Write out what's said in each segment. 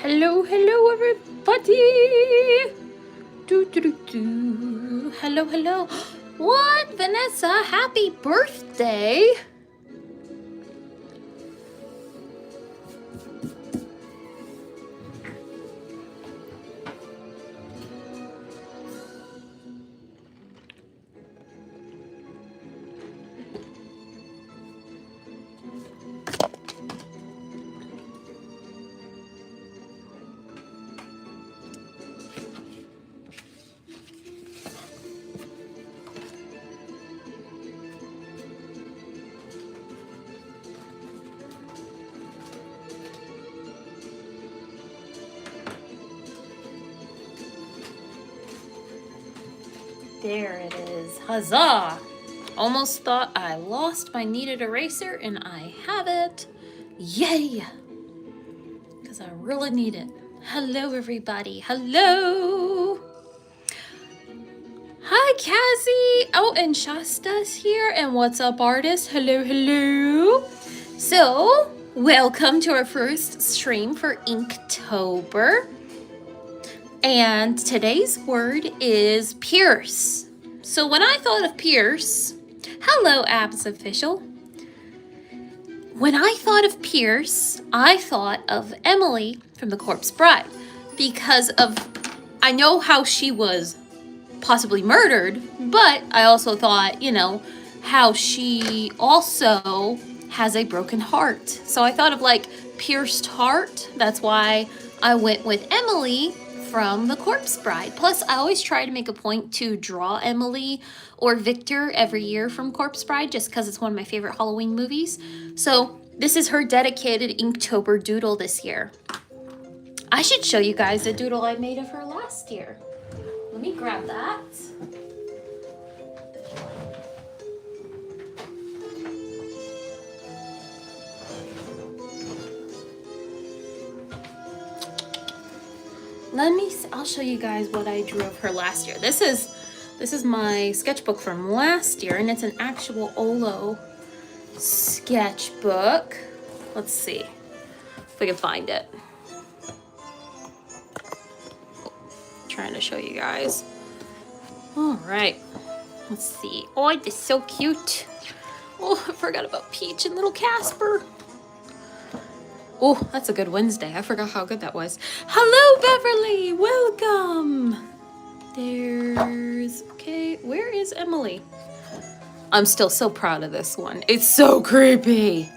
Hello, hello, everybody. Hello, hello. What, Vanessa? Happy birthday. There it is. Huzzah! Almost thought I lost my needed eraser, and I have it. Yay! Because I really need it. Hello, everybody. Hello! Hi, Cassie! Oh, and Shasta's here. And what's up, artist? Hello, hello! So, welcome to our first stream for Inktober. And today's word is pierce. So when I thought of pierce, hello, Abs Official. When I thought of pierce, I thought of Emily from The Corpse Bride because of, I know how she was possibly murdered, but I also thought, you know, how she also has a broken heart. So I thought of like pierced heart. That's why I went with Emily from The Corpse Bride. Plus, I always try to make a point to draw Emily or Victor every year from Corpse Bride, just because it's one of my favorite Halloween movies. So this is her dedicated Inktober doodle this year. I should show you guys the doodle I made of her last year. Let me grab that. I'll show you guys what I drew of her last year. This is my sketchbook from last year, and it's an actual Olo sketchbook. Let's see if we can find it. Trying to show you guys. All right, let's see. Oh, this is so cute. Oh, I forgot about Peach and little Casper. Oh, that's a good Wednesday. I forgot how good that was. Hello, Beverly. Welcome. Okay, where is Emily? I'm still so proud of this one. It's so creepy.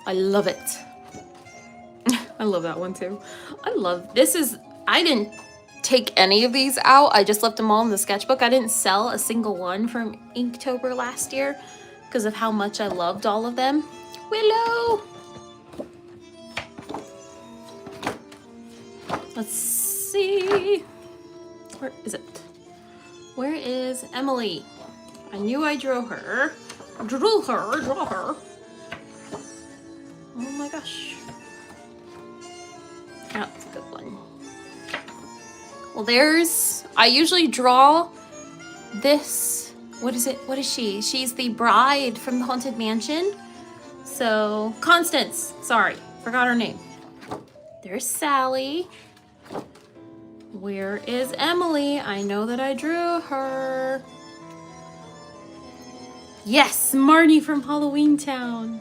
I love it. I love that one too. I didn't take any of these out. I just left them all in the sketchbook. I didn't sell a single one from Inktober last year because of how much I loved all of them. Willow. Let's see. Where is it? Where is Emily? I knew I drew her. Draw her. Oh my gosh. That's a good one. Well, I usually draw this. What is it? What is she? She's the bride from the Haunted Mansion. So, Constance. Sorry, forgot her name. There's Sally. Where is Emily? I know that I drew her. Yes, Marnie from Halloween Town.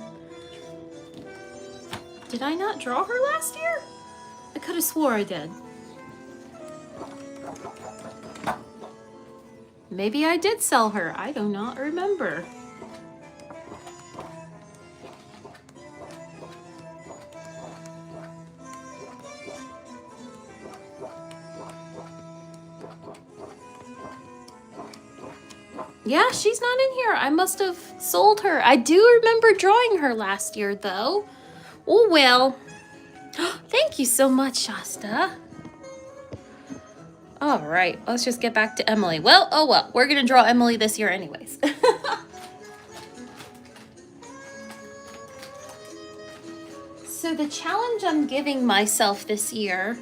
Did I not draw her last year? I could have swore I did. Maybe I did sell her. I do not remember. Yeah, she's not in here. I must have sold her. I do remember drawing her last year, though. Oh, well. Thank you so much, Shasta. All right, let's just get back to Emily. Well, oh well. We're going to draw Emily this year anyways. So the challenge I'm giving myself this year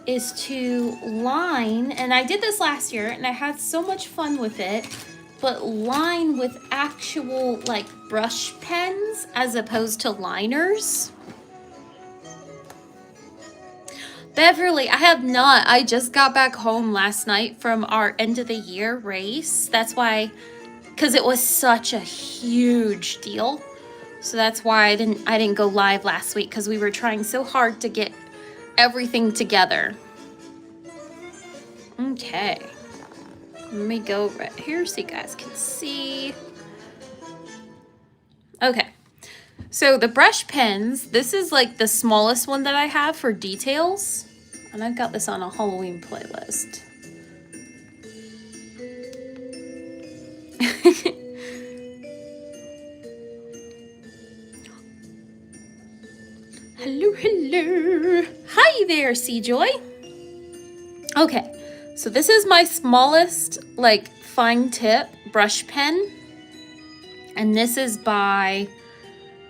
is to line, and I did this last year, and I had so much fun with it, but line with actual like brush pens as opposed to liners. Beverly, I have not. I just got back home last night from our end of the year race. That's why, because it was such a huge deal. So that's why I didn't go live last week, because we were trying so hard to get everything together. Okay. Let me go right here so you guys can see. Okay. So the brush pens, this is like the smallest one that I have for details. And I've got this on a Halloween playlist. Hello, hello. Hi there, Seajoy. Okay, so this is my smallest, like, fine tip brush pen. And this is by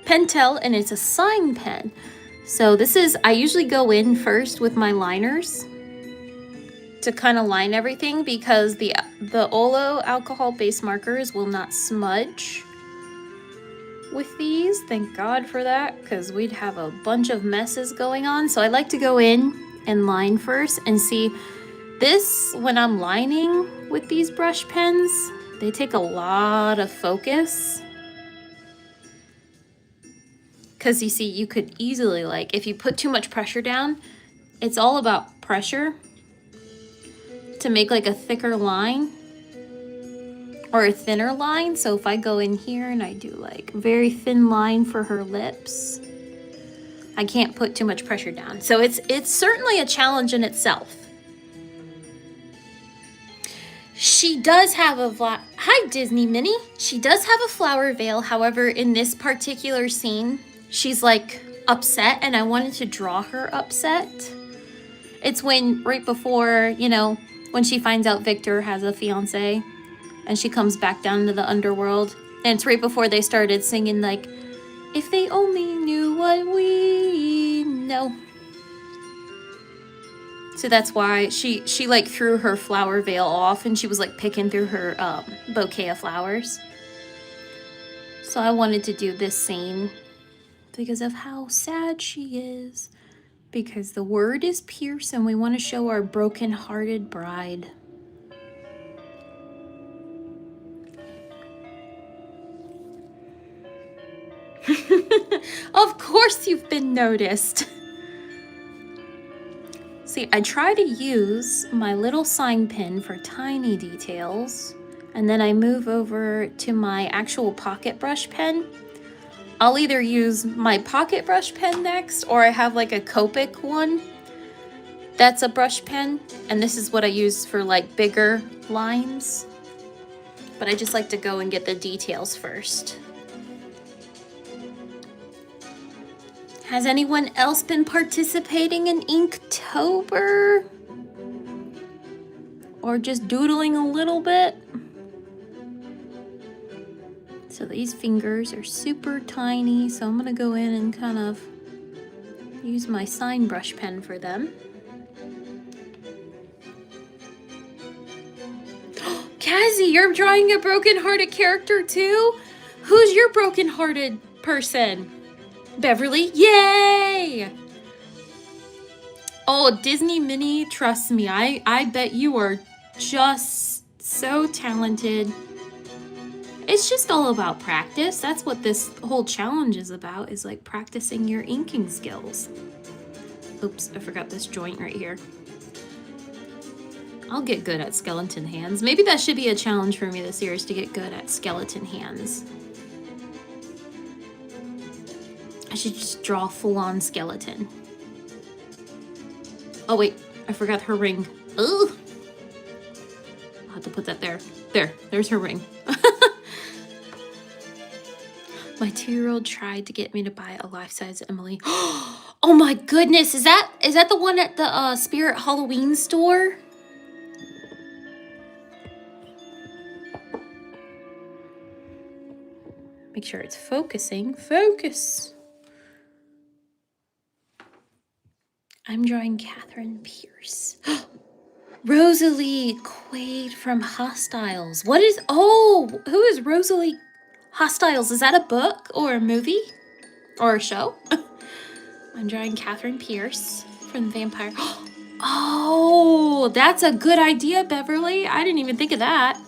Pentel, and it's a sign pen. So this is, I usually go in first with my liners to kind of line everything, because the Olo alcohol-based markers will not smudge with these. Thank God for that, because we'd have a bunch of messes going on. So I like to go in and line first and see this. When I'm lining with these brush pens, they take a lot of focus. Because you see, you could easily, like, if you put too much pressure down, it's all about pressure to make like a thicker line or a thinner line. So if I go in here and I do like very thin line for her lips, I can't put too much pressure down. So it's certainly a challenge in itself. She does have a Hi, Disney Minnie. She does have a flower veil. However, in this particular scene, she's like upset, and I wanted to draw her upset. It's when, right before, you know, when she finds out Victor has a fiance and she comes back down to the underworld. And it's right before they started singing, like, if they only knew what we know. So that's why she like threw her flower veil off, and she was like picking through her bouquet of flowers. So I wanted to do this scene because of how sad she is. Because the word is pierce, and we want to show our broken-hearted bride. Of course you've been noticed. See, I try to use my little sign pen for tiny details, and then I move over to my actual pocket brush pen. I'll either use my pocket brush pen next, or I have like a Copic one that's a brush pen, and this is what I use for like bigger lines. But I just like to go and get the details first. Has anyone else been participating in Inktober? Or just doodling a little bit? So these fingers are super tiny, so I'm gonna go in and kind of use my sign brush pen for them. Cassie, you're drawing a broken-hearted character too? Who's your broken-hearted person? Beverly, yay! Oh, Disney Minnie, trust me, I bet you are just so talented. It's just all about practice. That's what this whole challenge is about, is like practicing your inking skills. Oops, I forgot this joint right here. I'll get good at skeleton hands. Maybe that should be a challenge for me this year, is to get good at skeleton hands. I should just draw full-on skeleton. Oh wait, I forgot her ring. Ugh. I'll have to put that there. There's her ring. My 2-year-old tried to get me to buy a life-size Emily. Oh my goodness, is that the one at the Spirit Halloween store? Make sure it's focusing. Focus. I'm drawing Catherine Pierce. Rosalie Quaid from Hostiles. What is, oh, who is Rosalie Hostiles? Is that a book or a movie or a show? I'm drawing Catherine Pierce from the Vampire. Oh, that's a good idea, Beverly. I didn't even think of that.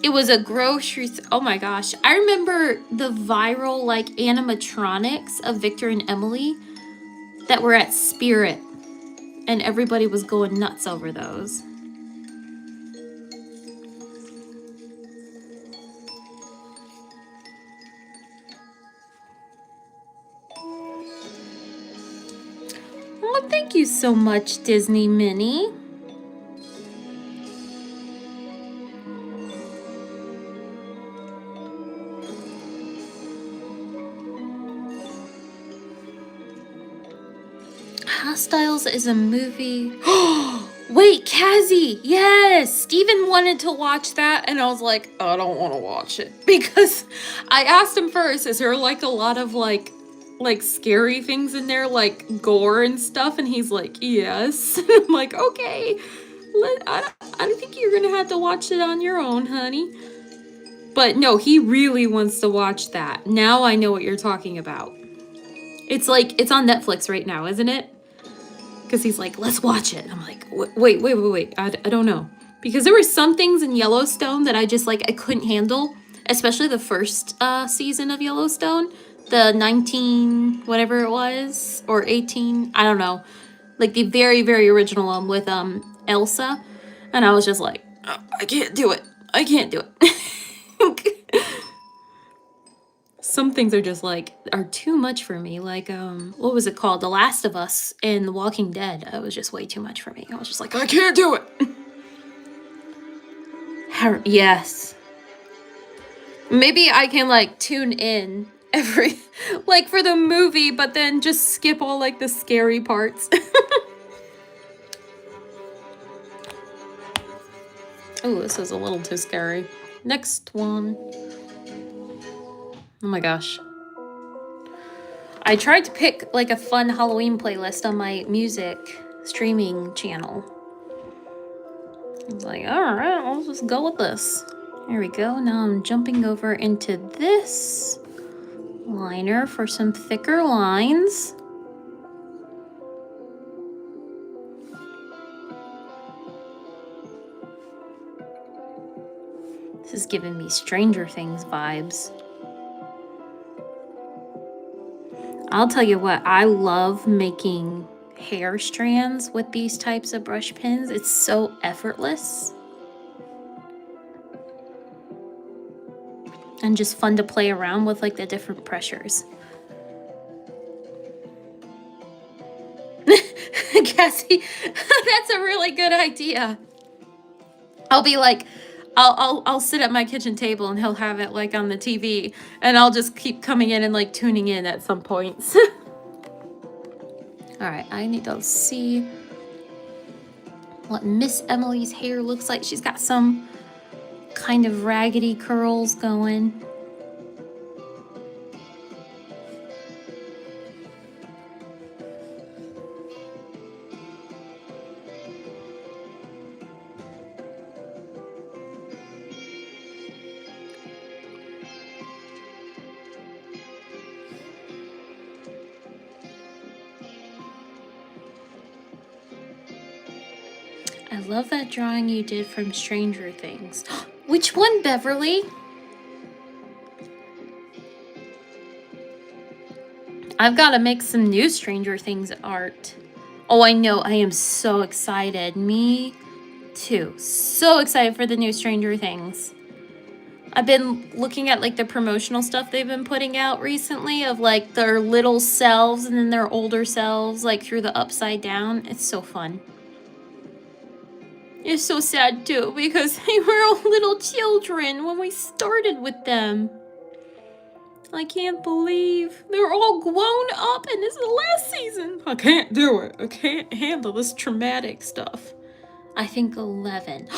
It was a grocery. Oh my gosh. I remember the viral like animatronics of Victor and Emily that were at Spirit, and everybody was going nuts over those. Oh, thank you so much, Disney Minnie. Hostiles is a movie. Wait, Kazzy! Yes! Steven wanted to watch that, and I was like, I don't want to watch it. Because I asked him first, is there like a lot of like scary things in there, like gore and stuff? And he's like, yes. I'm like, okay. I think you're gonna have to watch it on your own, honey. But no, he really wants to watch that. Now I know what you're talking about. It's like, it's on Netflix right now, isn't it? Because he's like, let's watch it. I'm like, wait. I don't know. Because there were some things in Yellowstone that I just like, I couldn't handle. Especially the first season of Yellowstone. The 19, whatever it was. Or 18, I don't know. Like the very, very original one with Elsa. And I was just like, oh, I can't do it. I can't do it. Some things are just like, are too much for me. Like, what was it called? The Last of Us and The Walking Dead. It was just way too much for me. I was just like, I can't do it. Yes. Maybe I can like tune in every, like for the movie, but then just skip all like the scary parts. Oh, this is a little too scary. Next one. Oh my gosh. I tried to pick like a fun Halloween playlist on my music streaming channel. I was like, alright, I'll just go with this. Here we go. Now I'm jumping over into this liner for some thicker lines. This is giving me Stranger Things vibes. I'll tell you what, I love making hair strands with these types of brush pens. It's so effortless. And just fun to play around with like the different pressures. Cassie, that's a really good idea. I'll be like, I'll sit at my kitchen table and he'll have it like on the TV, and I'll just keep coming in and like tuning in at some points. All right, I need to see what Miss Emily's hair looks like. She's got some kind of raggedy curls going. I love that drawing you did from Stranger Things. Which one, Beverly? I've got to make some new Stranger Things art. Oh, I know. I am so excited. Me too. So excited for the new Stranger Things. I've been looking at like the promotional stuff they've been putting out recently of like their little selves and then their older selves like through the upside down. It's so fun. It's so sad too because they were all little children when we started with them. I can't believe they're all grown up and this is the last season. I can't do it. I can't handle this traumatic stuff. I think 11.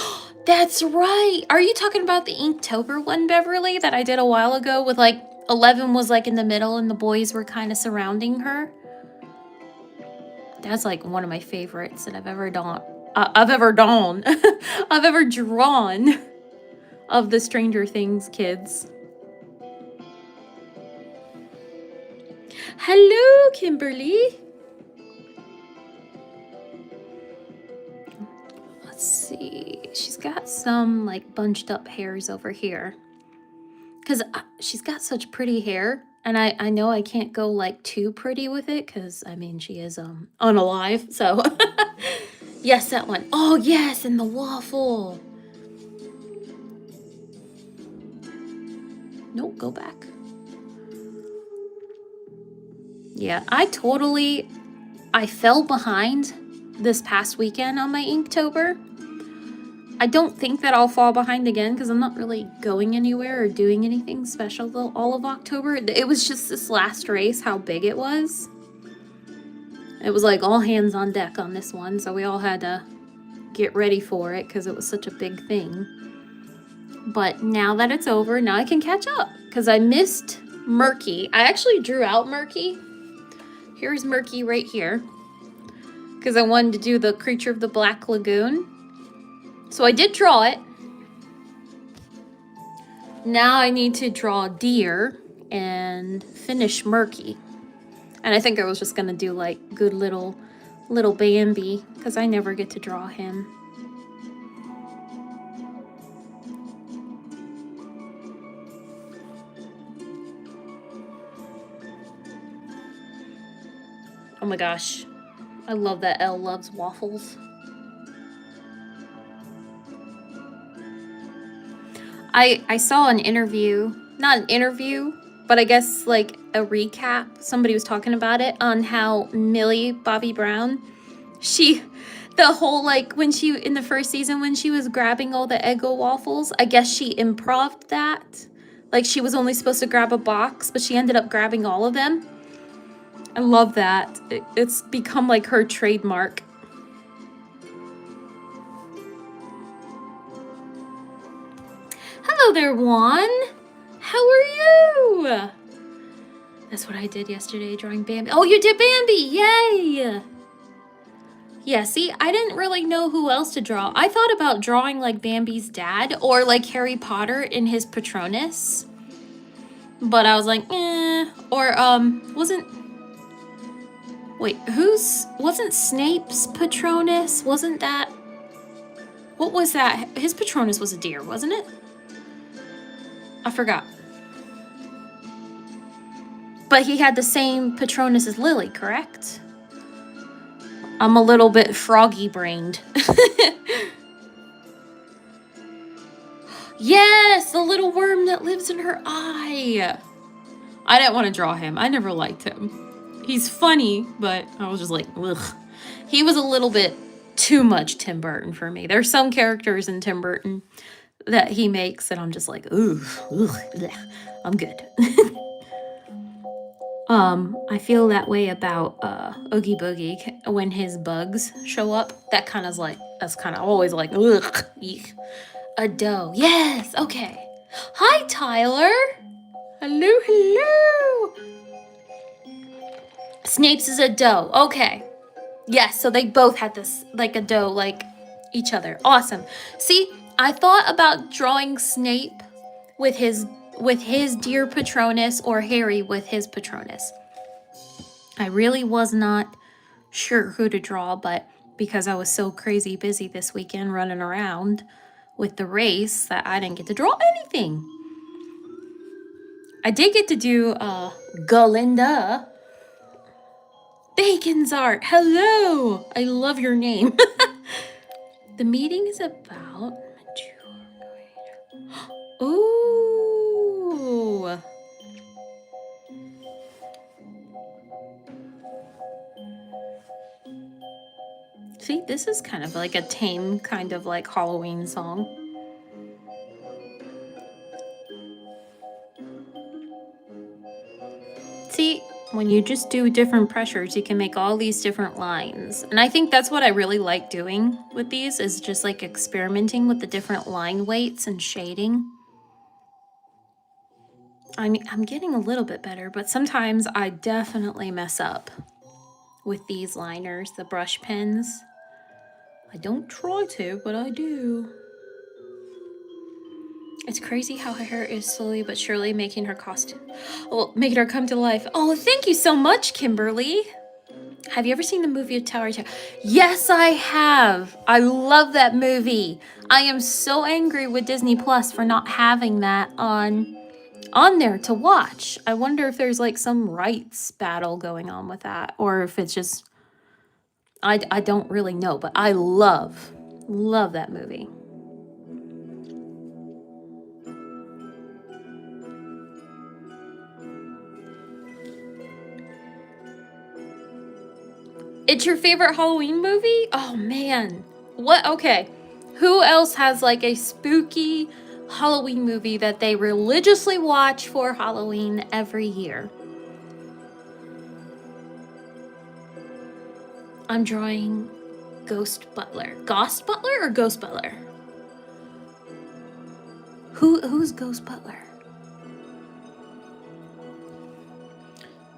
That's right. Are you talking about the Inktober one, Beverly, that I did a while ago with like 11 was like in the middle and the boys were kind of surrounding her? That's like one of my favorites that I've ever done. I've ever drawn of the Stranger Things kids. Hello, Kimberly. let's see. She's got some like bunched up hairs over here. Because she's got such pretty hair. And I know I can't go like too pretty with it because I mean she is unalive. So yes, that one. Oh yes, and the waffle. Nope, go back. Yeah, I fell behind this past weekend on my Inktober. I don't think that I'll fall behind again because I'm not really going anywhere or doing anything special all of October. It was just this last race, how big it was. It was like all hands on deck on this one, so we all had to get ready for it because it was such a big thing. But now that it's over, now I can catch up because I missed Murky. I actually drew out Murky. Here's Murky right here because I wanted to do the Creature of the Black Lagoon. So I did draw it. Now I need to draw Deer and finish Murky. And I think I was just gonna do like good little Bambi because I never get to draw him. Oh my gosh, I love that Elle loves waffles. I saw an interview, not an interview, but I guess like a recap. Somebody was talking about it on how Millie Bobby Brown, the whole like when she in the first season when she was grabbing all the Eggo waffles, I guess she improv'd that. Like she was only supposed to grab a box, but she ended up grabbing all of them. I love that. It's become like her trademark. Hello there, Juan. How are you? That's what I did yesterday, drawing Bambi. Oh, you did Bambi! Yay! Yeah, see, I didn't really know who else to draw. I thought about drawing like Bambi's dad or like Harry Potter in his Patronus. But I was like, eh. Or, wasn't Snape's Patronus? Wasn't that? What was that? His Patronus was a deer, wasn't it? I forgot. But he had the same Patronus as Lily, correct? I'm a little bit froggy-brained. Yes, the little worm that lives in her eye. I didn't want to draw him. I never liked him. He's funny, but I was just like, ugh. He was a little bit too much Tim Burton for me. There's some characters in Tim Burton that he makes that I'm just like, ooh, bleh. I'm good. I feel that way about Oogie Boogie when his bugs show up. That's kind of always like, ugh, eek. A doe. Yes, okay. Hi, Tyler. Hello, hello. Snape's is a doe. Okay. Yes, so they both had this, like a doe, like each other. Awesome. See, I thought about drawing Snape with his dear Patronus or Harry with his Patronus. I really was not sure who to draw, but because I was so crazy busy this weekend running around with the race that I didn't get to draw anything. I did get to do Galinda. Bacon's art. Hello. I love your name. The meeting is about Ooh. See, this is kind of like a tame kind of like Halloween song. See, when you just do different pressures, you can make all these different lines. And I think that's what I really like doing with these is just like experimenting with the different line weights and shading. I mean, I'm getting a little bit better, but sometimes I definitely mess up with these liners, the brush pens. I don't try to, but I do. It's crazy how her hair is slowly but surely making her costume. Well, making her come to life. Oh, thank you so much, Kimberly. Have you ever seen the movie of Tower Terror? Yes, I have. I love that movie. I am so angry with Disney Plus for not having that on there to watch. I wonder if there's like some rights battle going on with that, or if it's just I don't really know, but I love that movie. It's your favorite Halloween movie? Oh man. What? Okay. Who else has like a spooky Halloween movie that they religiously watch for Halloween every year? I'm drawing Ghost Butler. Ghost Butler or Ghost Butler? Who's Ghost Butler?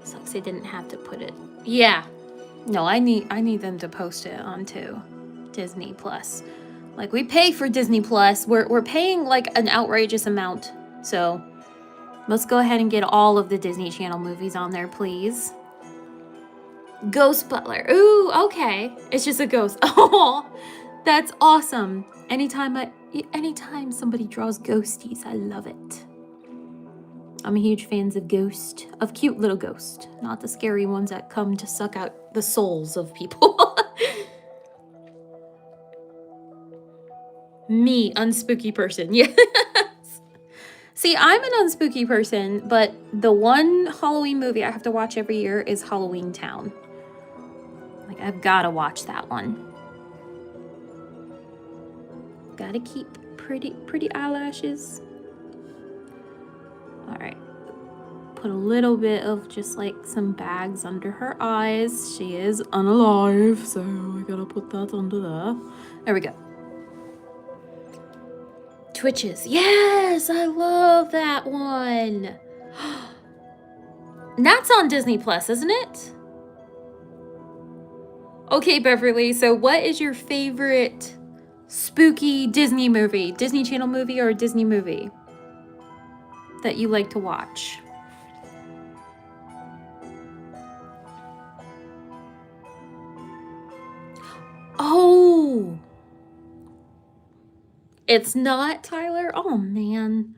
Sucks they didn't have to put it. Yeah. No, I need them to post it onto Disney Plus. Like, we pay for Disney Plus. We're paying like an outrageous amount. So let's go ahead and get all of the Disney Channel movies on there, please. Ghost Butler. Ooh, okay. It's just a ghost. Oh, that's awesome. Anytime somebody draws ghosties, I love it. I'm a huge fan of cute little ghosts, not the scary ones that come to suck out the souls of people. Me, unspooky person. Yes. See, I'm an unspooky person, but the one Halloween movie I have to watch every year is Halloween Town. Like, I've got to watch that one. Gotta keep pretty eyelashes. All right. Put a little bit of just like some bags under her eyes. She is unalive, so I gotta put that under there. There we go. Twitches. Yes, I love that one. That's on Disney Plus, isn't it? Okay, Beverly, so what is your favorite spooky Disney movie? Disney Channel movie or a Disney movie that you like to watch? Oh, it's not Tyler? Oh, man.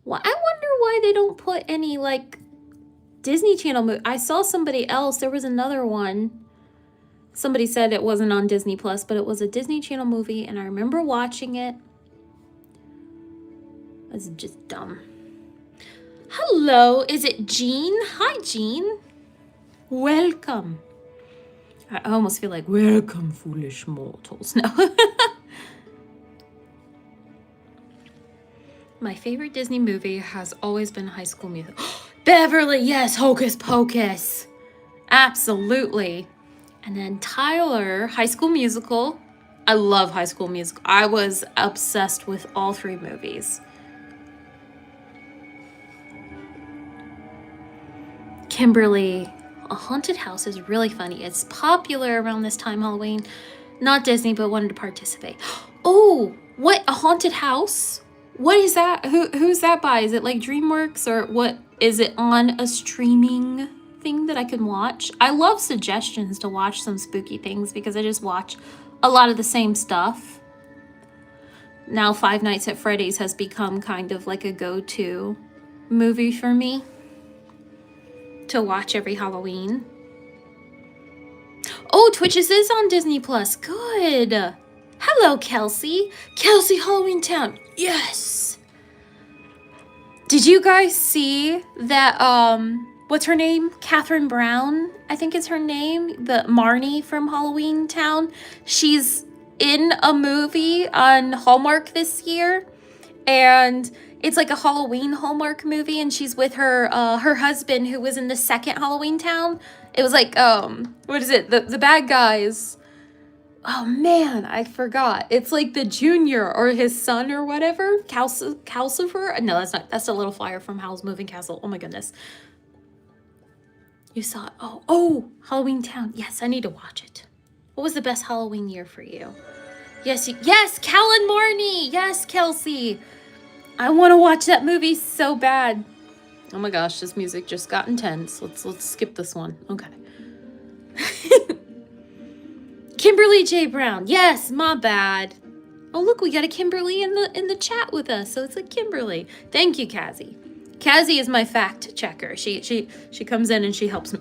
Well, I wonder why they don't put any, like, Disney Channel movie. I saw somebody else. There was another one. Somebody said it wasn't on Disney Plus, but it was a Disney Channel movie, and I remember watching it. It's just dumb. Hello, is it Jean? Hi, Jean. Welcome. I almost feel like, welcome, foolish mortals. No. My favorite Disney movie has always been High School Musical. Beverly, yes, Hocus Pocus. Absolutely. And then Tyler, High School Musical. I love High School Musical. I was obsessed with all three movies. Kimberly, A Haunted House is really funny. It's popular around this time, Halloween. Not Disney, but wanted to participate. Oh, what? A Haunted House? What is that? Who's that by? Is it like DreamWorks or what? Is it on a streaming thing that I can watch? I love suggestions to watch some spooky things because I just watch a lot of the same stuff. Now Five Nights at Freddy's has become kind of like a go-to movie for me to watch every Halloween. Oh, Twitches is on Disney Plus. Good. Hello, Kelsey. Kelsey, Halloween Town. Yes. Did you guys see that, what's her name? Catherine Brown, I think is her name. The Marnie from Halloween Town. She's in a movie on Hallmark this year. And it's like a Halloween Hallmark movie, and she's with her husband who was in the second Halloween Town. It was like, what is it? The bad guys. Oh man, I forgot. It's like the junior or his son or whatever. Calcifer? No, that's not. That's the little flyer from Howl's Moving Castle. Oh my goodness. You saw it. Oh, Halloween Town. Yes, I need to watch it. What was the best Halloween year for you? Yes, Cal and Marnie. Yes, Kelsey. I want to watch that movie so bad. Oh my gosh, this music just got intense. Let's skip this one. Okay. Kimberly J. Brown. Yes, my bad. Oh, look, we got a Kimberly in the chat with us. So it's like Kimberly. Thank you, Cassie. Cassie is my fact checker. She comes in and she helps me.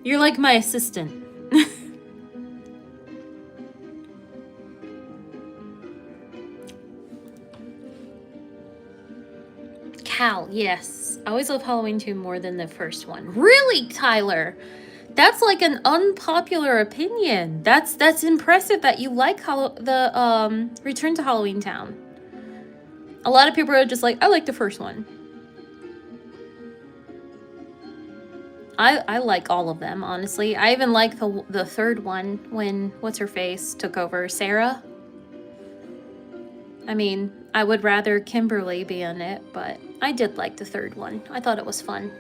You're like my assistant. Cal, yes. I always love Halloween 2 more than the first one. Really, Tyler? That's like an unpopular opinion. That's impressive that you like the Return to Halloween Town. A lot of people are just like, I like the first one. I like all of them, honestly. I even like the third one when what's her face took over, Sarah. I mean, I would rather Kimberly be in it, but I did like the third one. I thought it was fun.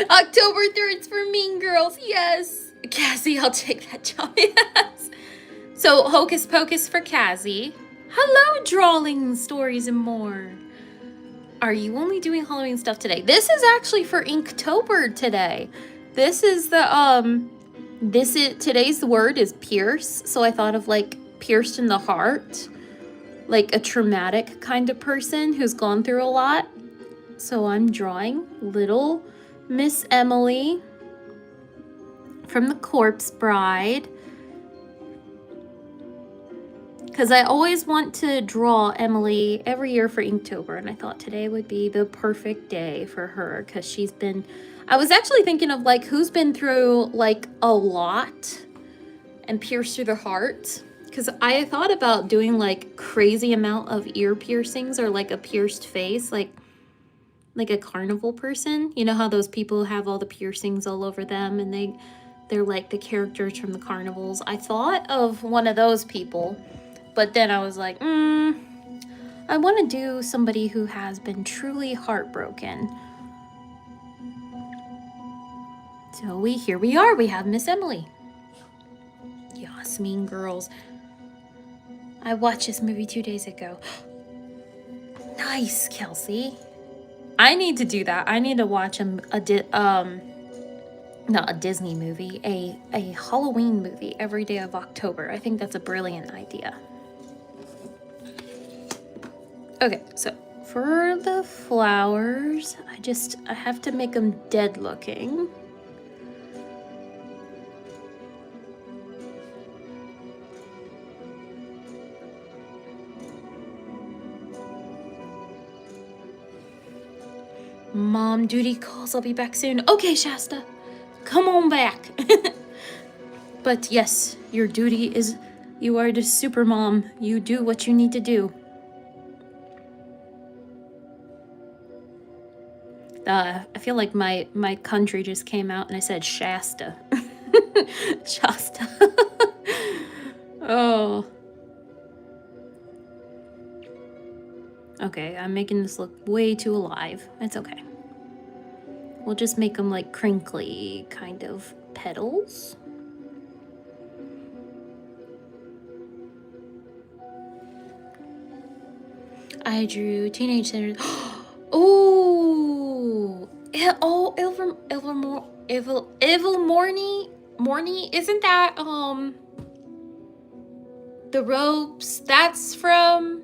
October 3rd's for Mean Girls, yes. Cassie, I'll take that job, yes. So, Hocus Pocus for Cassie. Hello, Drawing Stories and More. Are you only doing Halloween stuff today? This is actually for Inktober today. This is the, today's word is pierce. So I thought of like pierced in the heart. Like a traumatic kind of person who's gone through a lot. So I'm drawing little Miss Emily from The Corpse Bride. Because I always want to draw Emily every year for Inktober, and I thought today would be the perfect day for her, because she's been... I was actually thinking of, like, who's been through, like, a lot and pierced through their heart. Because I thought about doing, like, crazy amount of ear piercings or, like, a pierced face, like a carnival person. You know how those people have all the piercings all over them, and they're like the characters from the carnivals. I thought of one of those people. But then I was like, I want to do somebody who has been truly heartbroken. So here we are. We have Miss Emily. Yes, Mean Girls. I watched this movie 2 days ago. Nice, Kelsey. I need to do that. I need to watch not a Disney movie, a Halloween movie every day of October. I think that's a brilliant idea. Okay, so for the flowers, I have to make them dead looking. Mom, duty calls. I'll be back soon. Okay, Shasta, come on back. But yes, your duty is, you are the super mom. You do what you need to do. I feel like my country just came out and I said Shasta. Shasta. Oh. Okay, I'm making this look way too alive. It's okay. We'll just make them like crinkly kind of petals. I drew teenage sinners. Oh, Morny, isn't that the ropes? That's from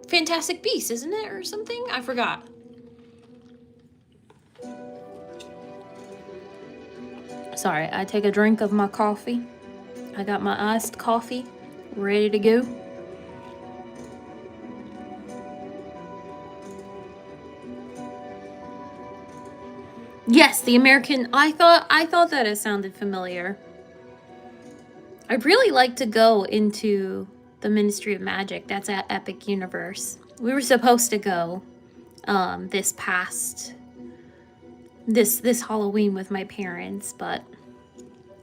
Fantastic Beasts, isn't it, or something? I forgot. Sorry, I take a drink of my coffee. I got my iced coffee ready to go. Yes, the American. I thought that it sounded familiar. I'd really like to go into the Ministry of Magic. That's at Epic Universe. We were supposed to go this Halloween with my parents,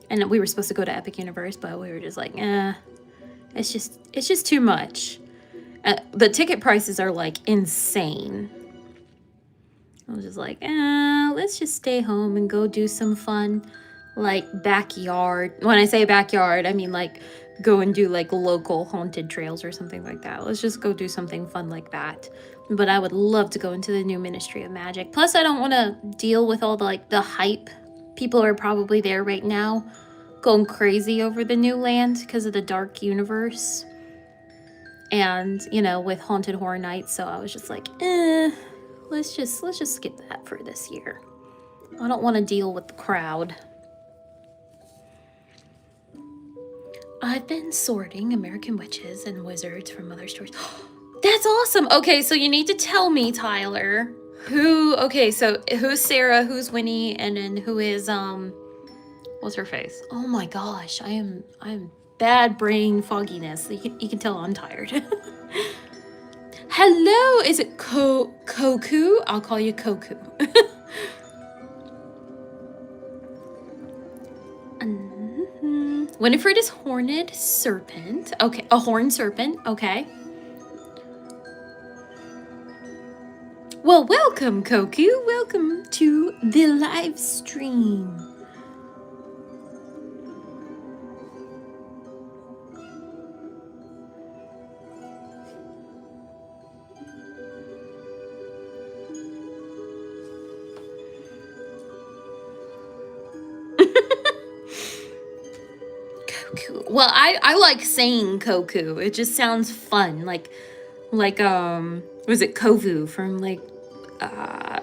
and we were supposed to go to Epic Universe, but we were just like, it's just too much. The ticket prices are like insane. I was just like, let's just stay home and go do some fun, like backyard. When I say backyard, I mean like go and do like local haunted trails or something like that. Let's just go do something fun like that. But I would love to go into the new Ministry of Magic. Plus, I don't want to deal with all the like the hype. People are probably there right now going crazy over the new land because of the dark universe. And, you know, with Haunted Horror Nights, so I was just like, let's just skip that for this year. I don't want to deal with the crowd. I've been sorting American Witches and Wizards from other stores. That's awesome. Okay, so you need to tell me, Tyler, who's Sarah, who's Winnie, and then who is, what's her face? Oh my gosh, I'm bad brain fogginess. You can tell I'm tired. Hello, is it Koku? I'll call you Koku. Winifred is Horned Serpent. Okay, a Horned Serpent. Okay. Well, welcome, Koku. Welcome to the live stream. Koku. Well, I like saying Koku. It just sounds fun. Like was it Kovu from like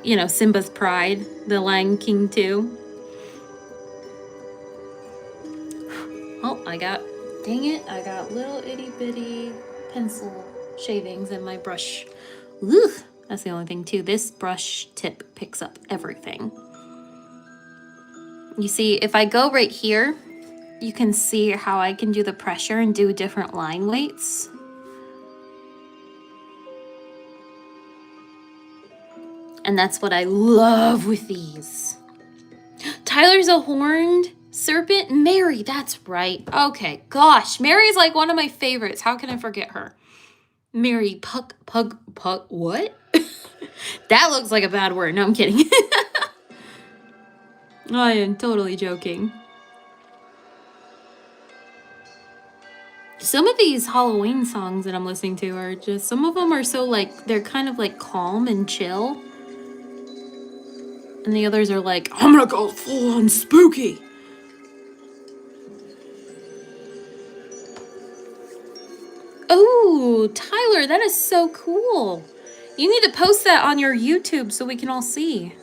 you know, Simba's Pride, the Lion King 2. Oh, dang it, I got little itty bitty pencil shavings in my brush. Ugh, that's the only thing too. This brush tip picks up everything. You see, if I go right here, you can see how I can do the pressure and do different line weights. And that's what I love with these. Tyler's a Horned Serpent. Mary, that's right. Okay, gosh. Mary's like one of my favorites. How can I forget her? Mary Puck, what? That looks like a bad word. No, I'm kidding. I am totally joking. Some of these Halloween songs that I'm listening to are just, some of them are so like, they're kind of like calm and chill. And the others are like, I'm gonna go full on spooky. Oh, Tyler, that is so cool. You need to post that on your YouTube so we can all see.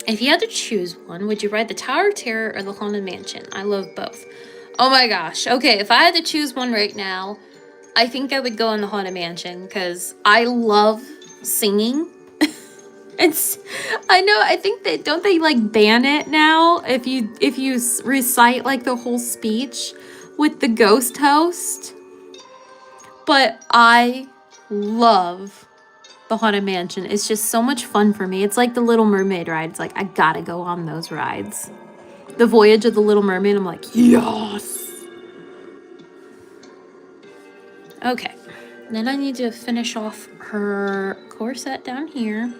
If you had to choose one, would you ride the Tower of Terror or the Haunted Mansion? I love both. Oh my gosh. Okay, if I had to choose one right now, I think I would go in the Haunted Mansion because I love singing. I think that, don't they like ban it now if you recite like the whole speech with the ghost host? But I love the Haunted Mansion. It's just so much fun for me. It's like the Little Mermaid ride. It's like, I gotta go on those rides. The Voyage of the Little Mermaid, I'm like, yes! Okay, then I need to finish off her corset down here.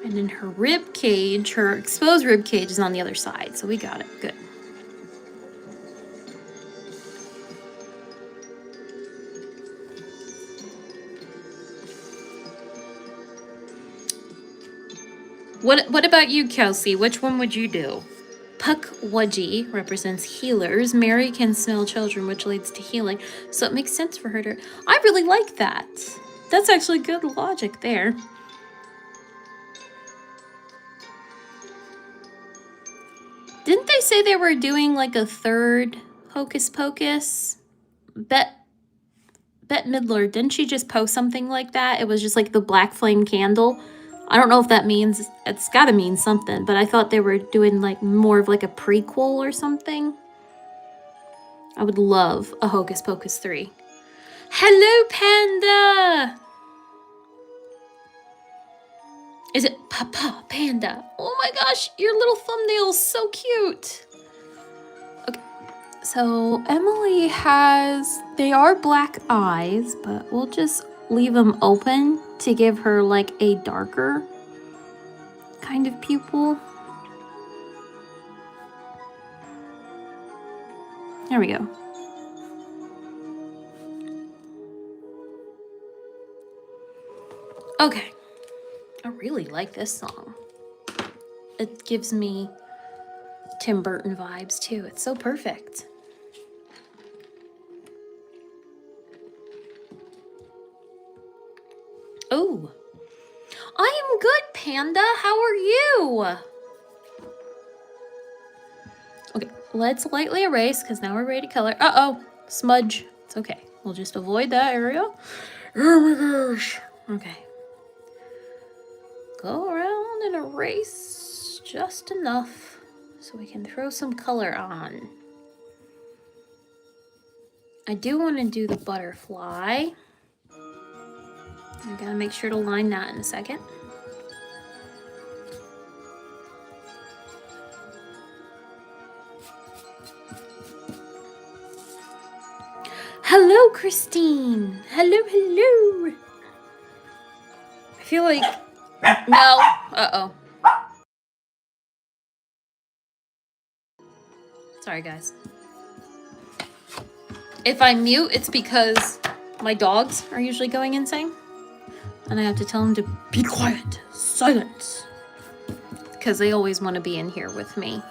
And then her rib cage, her exposed rib cage is on the other side. So we got it, good. What about you, Kelsey? Which one would you do? Pukwudgie represents healers. Mary can smell children, which leads to healing. So it makes sense for her to... I really like that. That's actually good logic there. Didn't they say they were doing like a third Hocus Pocus? Bette Midler, didn't she just post something like that? It was just like the black flame candle. I don't know if that means, it's gotta mean something, but I thought they were doing like more of like a prequel or something. I would love a Hocus Pocus 3. Hello, Panda! Is it Papa Panda? Oh my gosh, your little thumbnail is so cute. Okay, so Emily has, they are black eyes, but we'll just leave them open to give her like a darker kind of pupil. There we go. Okay. I really like this song. It gives me Tim Burton vibes too. It's so perfect. Oh, I am good, Panda. How are you? Okay, let's lightly erase because now we're ready to color. Uh-oh, smudge. It's okay. We'll just avoid that area. Oh my gosh. Okay. Go around and erase just enough so we can throw some color on. I do want to do the butterfly. I gotta make sure to line that in a second. Hello, Christine. Hello, hello. I feel like, no, uh-oh. Sorry, guys. If I mute, it's because my dogs are usually going insane. And I have to tell them to be quiet, silence. Because they always want to be in here with me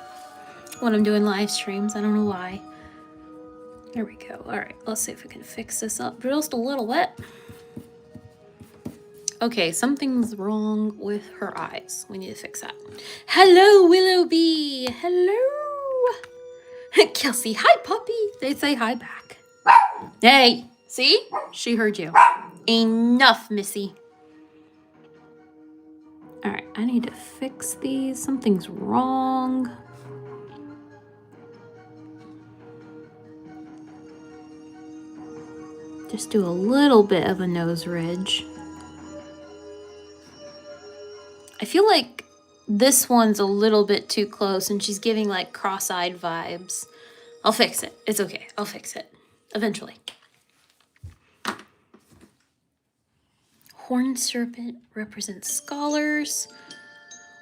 when I'm doing live streams. I don't know why. There we go. All right, let's see if we can fix this up. Just a little wet. Okay, something's wrong with her eyes. We need to fix that. Hello, Willowbee. Hello. Kelsey, hi, puppy. They say hi back. Hey, see? She heard you. Enough, Missy. All right, I need to fix these. Something's wrong. Just do a little bit of a nose ridge. I feel like this one's a little bit too close and she's giving like cross-eyed vibes. I'll fix it. It's okay. I'll fix it. Eventually. Horned serpent represents scholars.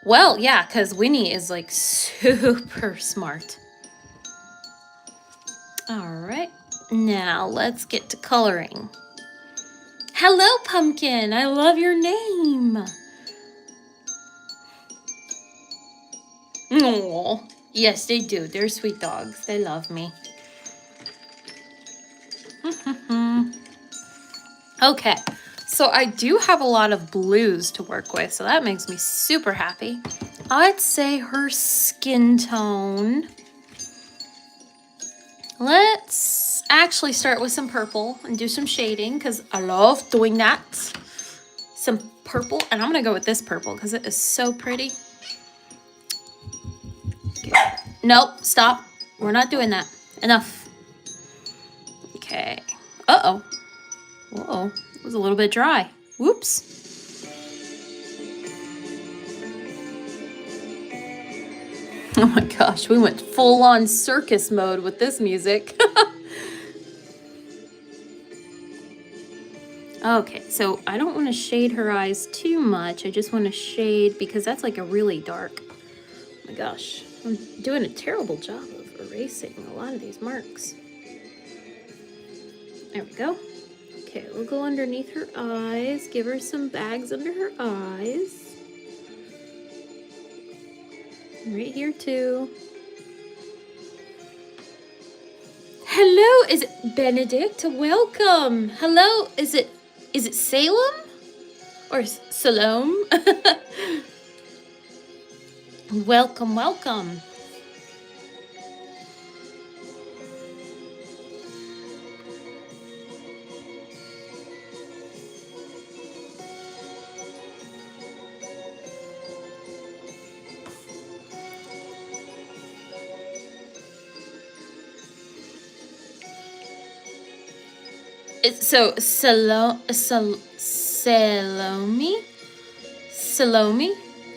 Well, yeah, because Winnie is like super smart. All right. Now let's get to coloring. Hello, Pumpkin. I love your name. Oh, yes, they do. They're sweet dogs. They love me. Okay, so I do have a lot of blues to work with, so that makes me super happy. I'd say her skin tone. Let's actually start with some purple and do some shading because I love doing that. Some purple, and I'm going to go with this purple because it is so pretty. Nope, stop. We're not doing that. Enough. Okay. Uh-oh. Uh-oh. It was a little bit dry. Whoops. Oh my gosh, we went full-on circus mode with this music. Okay, so I don't want to shade her eyes too much. I just want to shade because that's like a really dark. Oh my gosh. I'm doing a terrible job of erasing a lot of these marks. There we go. Okay, we'll go underneath her eyes. Give her some bags under her eyes. Right here too. Hello, is it Benedict? Welcome. Hello, is it Salem? Or Salome? Welcome, welcome. So Salome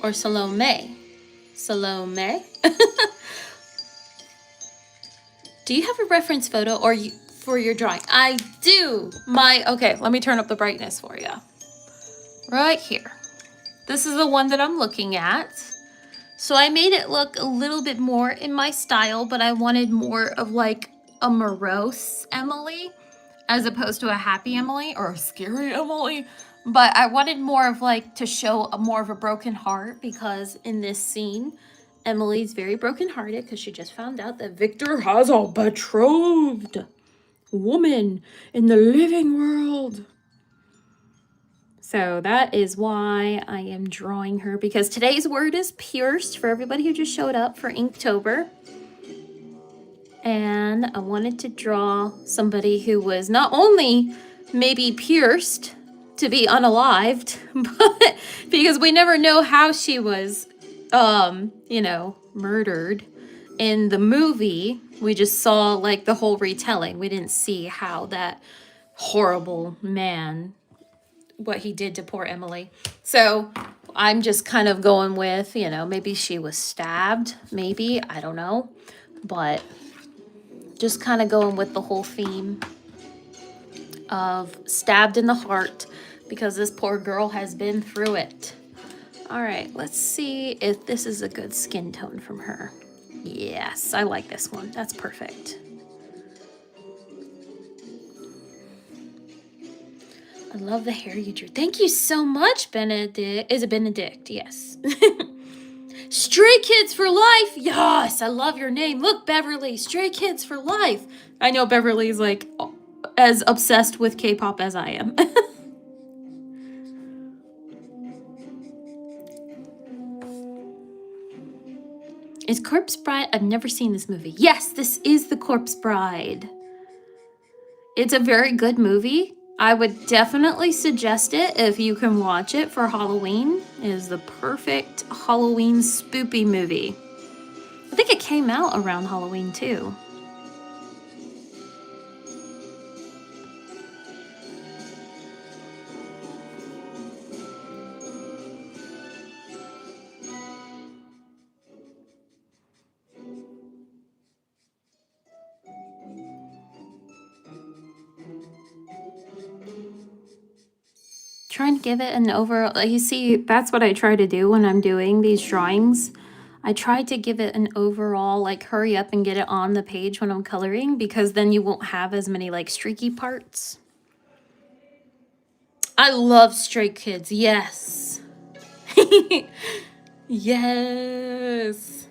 or Salome? Salome. Do you have a reference photo or for your drawing? I do. Okay, let me turn up the brightness for you. right here. This is the one that I'm looking at. So I made it look a little bit more in my style, but I wanted more of like a morose Emily as opposed to a happy Emily or a scary Emily. But I wanted more of like to show more of a broken heart, because in this scene, Emily's very brokenhearted because she just found out that Victor has a betrothed woman in the living world. So that is why I am drawing her, because today's word is pierced for everybody who just showed up for Inktober. And I wanted to draw somebody who was not only maybe pierced to be unalived, but because we never know how she was, you know, murdered. In the movie, we just saw like the whole retelling. We didn't see how that horrible man, what he did to poor Emily. So I'm just kind of going with, you know, maybe she was stabbed, maybe, I don't know, but just kind of going with the whole theme of stabbed in the heart, because this poor girl has been through it. All right, let's see if this is a good skin tone from her. Yes, I like this one. That's perfect. I love the hair you drew. Thank you so much, Benedict. Is it Benedict? Yes. Stray Kids for Life. Yes, I love your name. Look, Beverly. Stray Kids for Life. I know Beverly's like as obsessed with K-pop as I am. Is Corpse Bride? I've never seen this movie. Yes, this is The Corpse Bride. It's a very good movie. I would definitely suggest it if you can watch it for Halloween. It is the perfect Halloween spoopy movie. I think it came out around Halloween too. Trying to give it an overall, you see, that's what I try to do when I'm doing these drawings. I try to give it an overall, like, hurry up and get it on the page when I'm coloring, because then you won't have as many, like, streaky parts. I love Stray Kids, yes. Yes.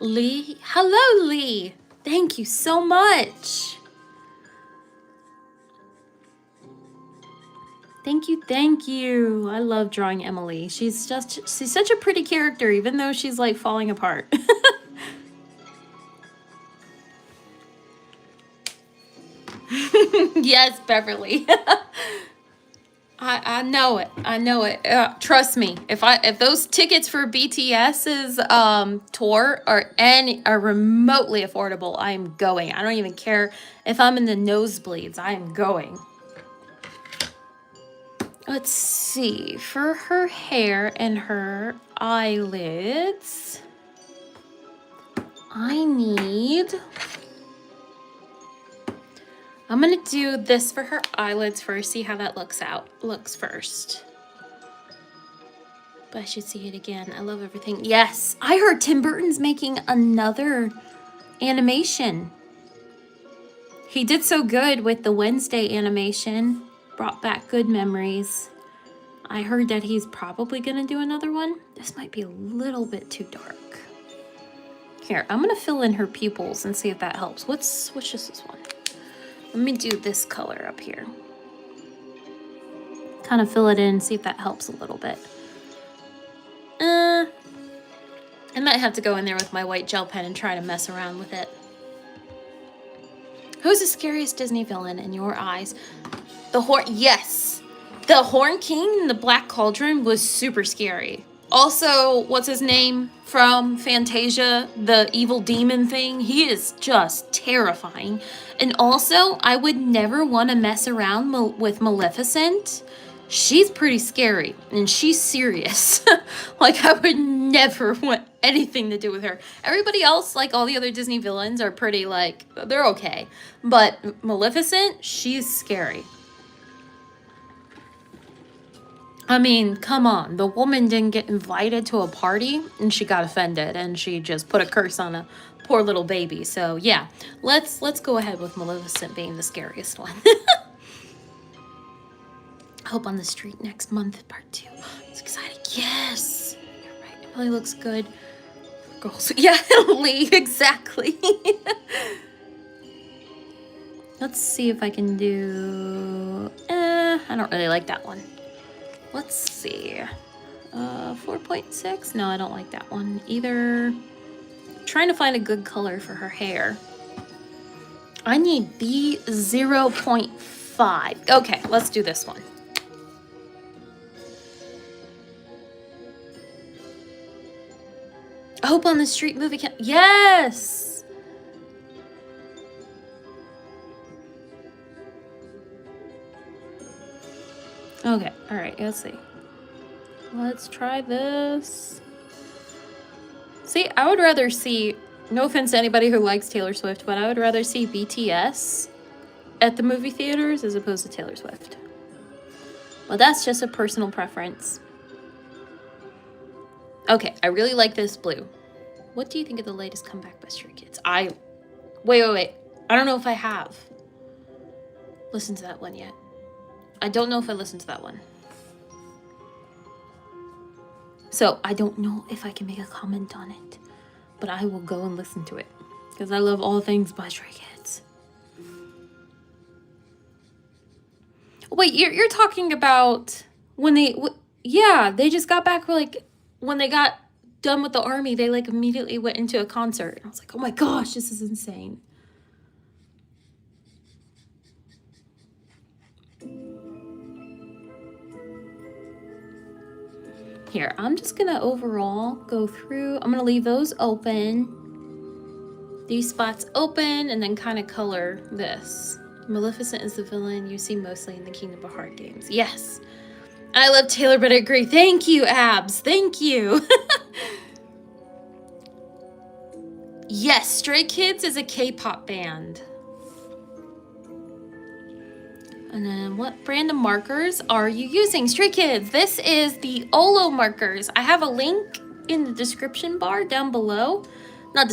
Lee, hello, Lee. Thank you so much. Thank you, thank you. I love drawing Emily. She's such a pretty character, even though she's like falling apart. Yes, Beverly. I know it. I know it. Trust me. If those tickets for BTS's tour are remotely affordable, I am going. I don't even care if I'm in the nosebleeds. I am going. Let's see, for her hair and her eyelids, I'm gonna do this for her eyelids first, see how that looks first. But I should see it again. I love everything. Yes, I heard Tim Burton's making another animation. He did so good with the Wednesday animation. Brought back good memories. I heard that he's probably gonna do another one. This might be a little bit too dark. Here, I'm gonna fill in her pupils and see if that helps. What's just this one? Let me do this color up here. Kind of fill it in, see if that helps a little bit. I might have to go in there with my white gel pen and try to mess around with it. Who's the scariest Disney villain in your eyes? The Horn, yes. The Horn King in the Black Cauldron was super scary. Also, what's his name from Fantasia? The evil demon thing. He is just terrifying. And also, I would never want to mess around with Maleficent. She's pretty scary and she's serious. Like, I would never want anything to do with her. Everybody else, like all the other Disney villains, are pretty, like, they're okay. But Maleficent, she's scary. I mean, come on. The woman didn't get invited to a party and she got offended and she just put a curse on a poor little baby. So yeah, let's go ahead with Maleficent being the scariest one. Hope on the Street next month, part 2. It's exciting. Yes, you're right. It really looks good. Girls, yeah, leave exactly. Let's see if I can do. I don't really like that one. Let's see. 4.6. No, I don't like that one either. Trying to find a good color for her hair. I need B 0.5. Okay, let's do this one. Hope on the Street movie can. Yes! Okay, alright, let's see. Let's try this. See, I would rather see, no offense to anybody who likes Taylor Swift, but I would rather see BTS at the movie theaters as opposed to Taylor Swift. Well, that's just a personal preference. Okay, I really like this blue. What do you think of the latest comeback by Stray Kids? Wait. I don't know if I have listened to that one yet. I don't know if I listened to that one. So I don't know if I can make a comment on it, but I will go and listen to it because I love all things by Stray Kids. Wait, you're talking about when they just got back, like when they got done with the army, they like immediately went into a concert. I was like, oh my gosh, this is insane. Here, I'm just gonna overall go through. I'm gonna leave those open, these spots open, and then kind of color this. Maleficent is the villain you see mostly in the Kingdom of Heart games. Yes, I love Taylor, but I agree. Thank you, Abs. Thank you. Yes, Stray Kids is a K-pop band. And then what brand of markers are you using? Stray Kids, this is the Olo markers. I have a link in the description bar down below. Not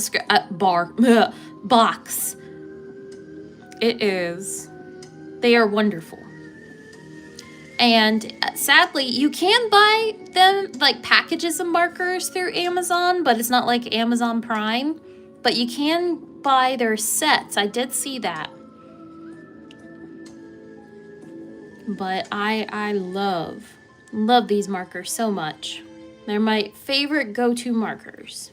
box. It is. They are wonderful. And sadly, you can buy them like packages of markers through Amazon, but it's not like Amazon Prime. But you can buy their sets. I did see that. But I love these markers so much. They're my favorite go-to markers.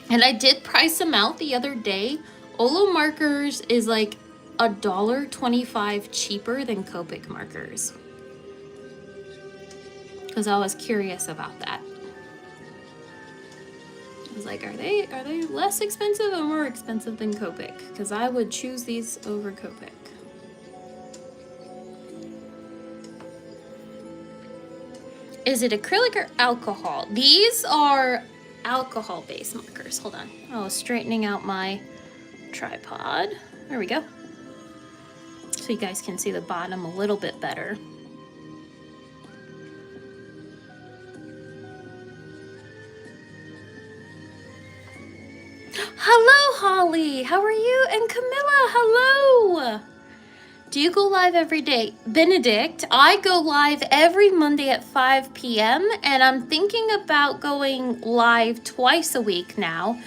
And I did price them out the other day. Olo markers is like $1.25 cheaper than Copic markers. Because I was curious about that. I was like, are they less expensive or more expensive than Copic? Because I would choose these over Copic. Is it acrylic or alcohol? These are alcohol-based markers. Hold on. Oh, straightening out my tripod. There we go. So you guys can see the bottom a little bit better. Hello, Holly. How are you? And Camilla, hello. Do you go live every day? Benedict, I go live every Monday at 5 p.m. and I'm thinking about going live twice a week now.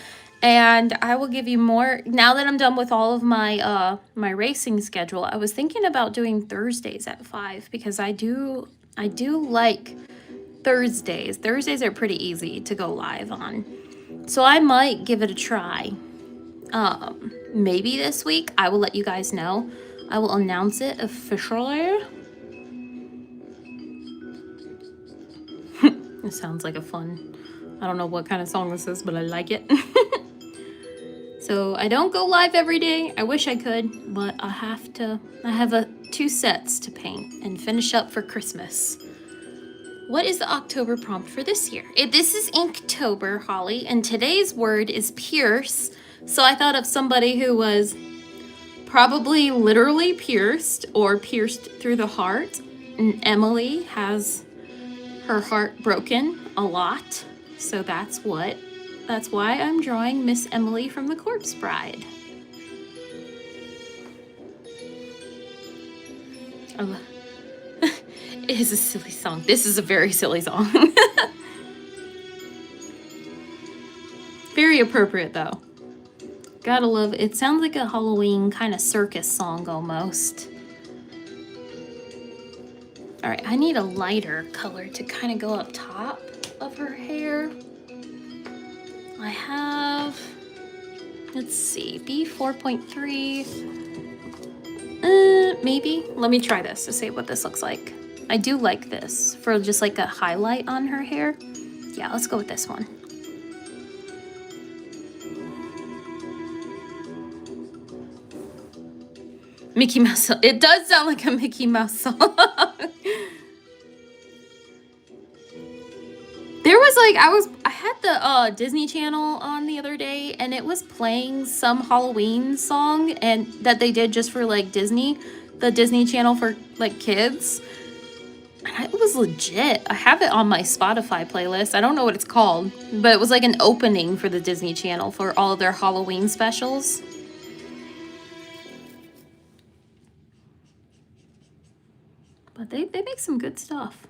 And I will give you more now that I'm done with all of my my racing schedule. I was thinking about doing Thursdays at 5 because I do like Thursdays. Thursdays are pretty easy to go live on. So I might give it a try. Maybe this week. I will let you guys know. I will announce it officially. It sounds like a fun, I don't know what kind of song this is, but I like it. So I don't go live every day. I wish I could, but I have 2 sets to paint and finish up for Christmas. What is the October prompt for this year? This is Inktober, Holly, and today's word is pierce. So I thought of somebody who was probably literally pierced or pierced through the heart. And Emily has her heart broken a lot. So that's why I'm drawing Miss Emily from The Corpse Bride. Oh, it is a silly song. This is a very silly song. Very appropriate though. Gotta love it. It sounds like a Halloween kind of circus song almost. All right, I need a lighter color to kind of go up top of her hair. I have, let's see, B4.3. Maybe. Let me try this to see what this looks like. I do like this for just like a highlight on her hair. Yeah, let's go with this one. Mickey Mouse song. It does sound like a Mickey Mouse song. There was like, I had the Disney Channel on the other day, and it was playing some Halloween song and that they did just for like Disney, the Disney Channel for like kids. And it was legit. I have it on my Spotify playlist. I don't know what it's called, but it was like an opening for the Disney Channel for all of their Halloween specials. But they make some good stuff.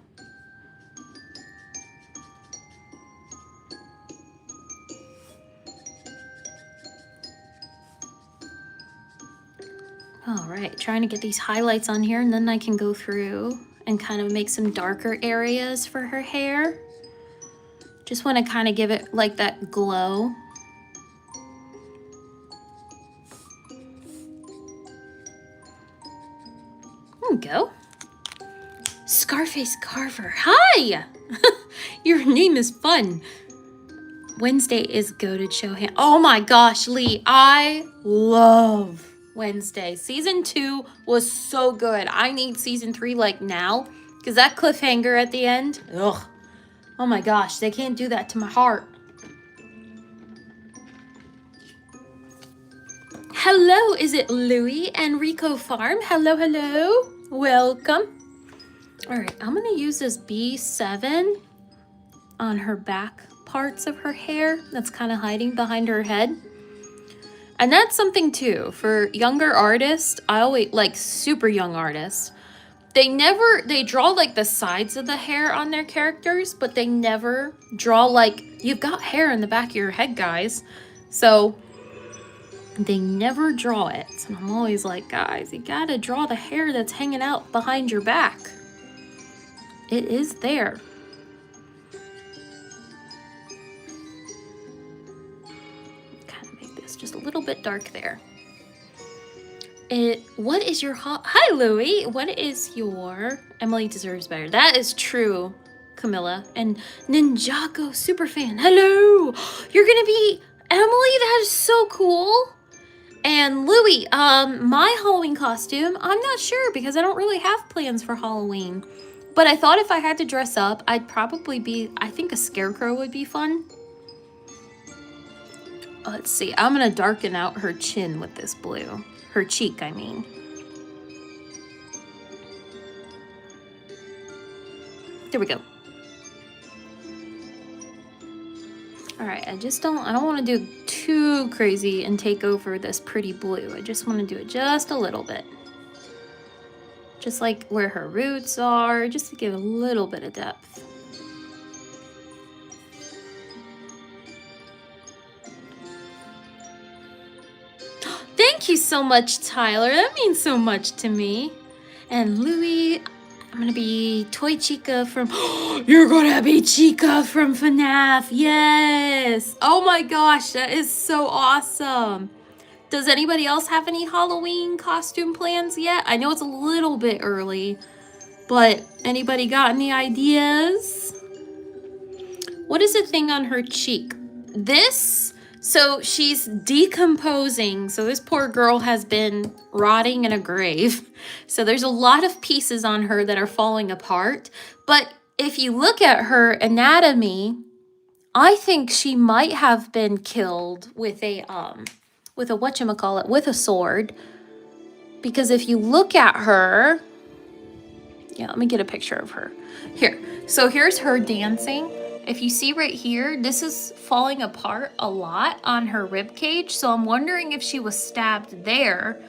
All right, trying to get these highlights on here, and then I can go through and kind of make some darker areas for her hair. Just want to kind of give it like that glow. There we go. Scarface Carver, hi! Your name is fun. Wednesday is goated show hand. Oh my gosh, Lee, I love Wednesday. Season 2 was so good. I need season 3 like now, because that cliffhanger at the end, ugh. Oh my gosh, they can't do that to my heart. Hello, is it Louie Enrico Farm? Hello, hello. Welcome. All right, I'm gonna use this B7 on her back parts of her hair that's kind of hiding behind her head. And that's something too, for younger artists, I always, like super young artists, they draw like the sides of the hair on their characters, but they never draw like, you've got hair in the back of your head, guys. So they never draw it. And I'm always like, guys, you gotta draw the hair that's hanging out behind your back. It is there. Kind of make this just a little bit dark there. What is your hi, Louie. What is your Emily deserves better? That is true, Camilla. And Ninjago superfan. Hello. You're gonna be Emily. That is so cool. And Louie, my Halloween costume, I'm not sure because I don't really have plans for Halloween. But I thought if I had to dress up, I'd probably be, I think a scarecrow would be fun. Let's see, I'm gonna darken out her chin with this blue. Her cheek, I mean. There we go. All right, I don't want to do too crazy and take over this pretty blue. I just want to do it just a little bit. Just like where her roots are, just to give a little bit of depth. Thank you so much, Tyler. That means so much to me. And Louie, I'm gonna be Toy Chica from, you're gonna be Chica from FNAF, yes! Oh my gosh, that is so awesome. Does anybody else have any Halloween costume plans yet? I know it's a little bit early, but anybody got any ideas? What is the thing on her cheek? This, so she's decomposing. So this poor girl has been rotting in a grave. So there's a lot of pieces on her that are falling apart. But if you look at her anatomy, I think she might have been killed with a whatchamacallit, with a sword. Because if you look at her, Yeah, let me get a picture of her. Here. So here's her dancing. If you see right here, this is falling apart a lot on her rib cage. So I'm wondering if she was stabbed there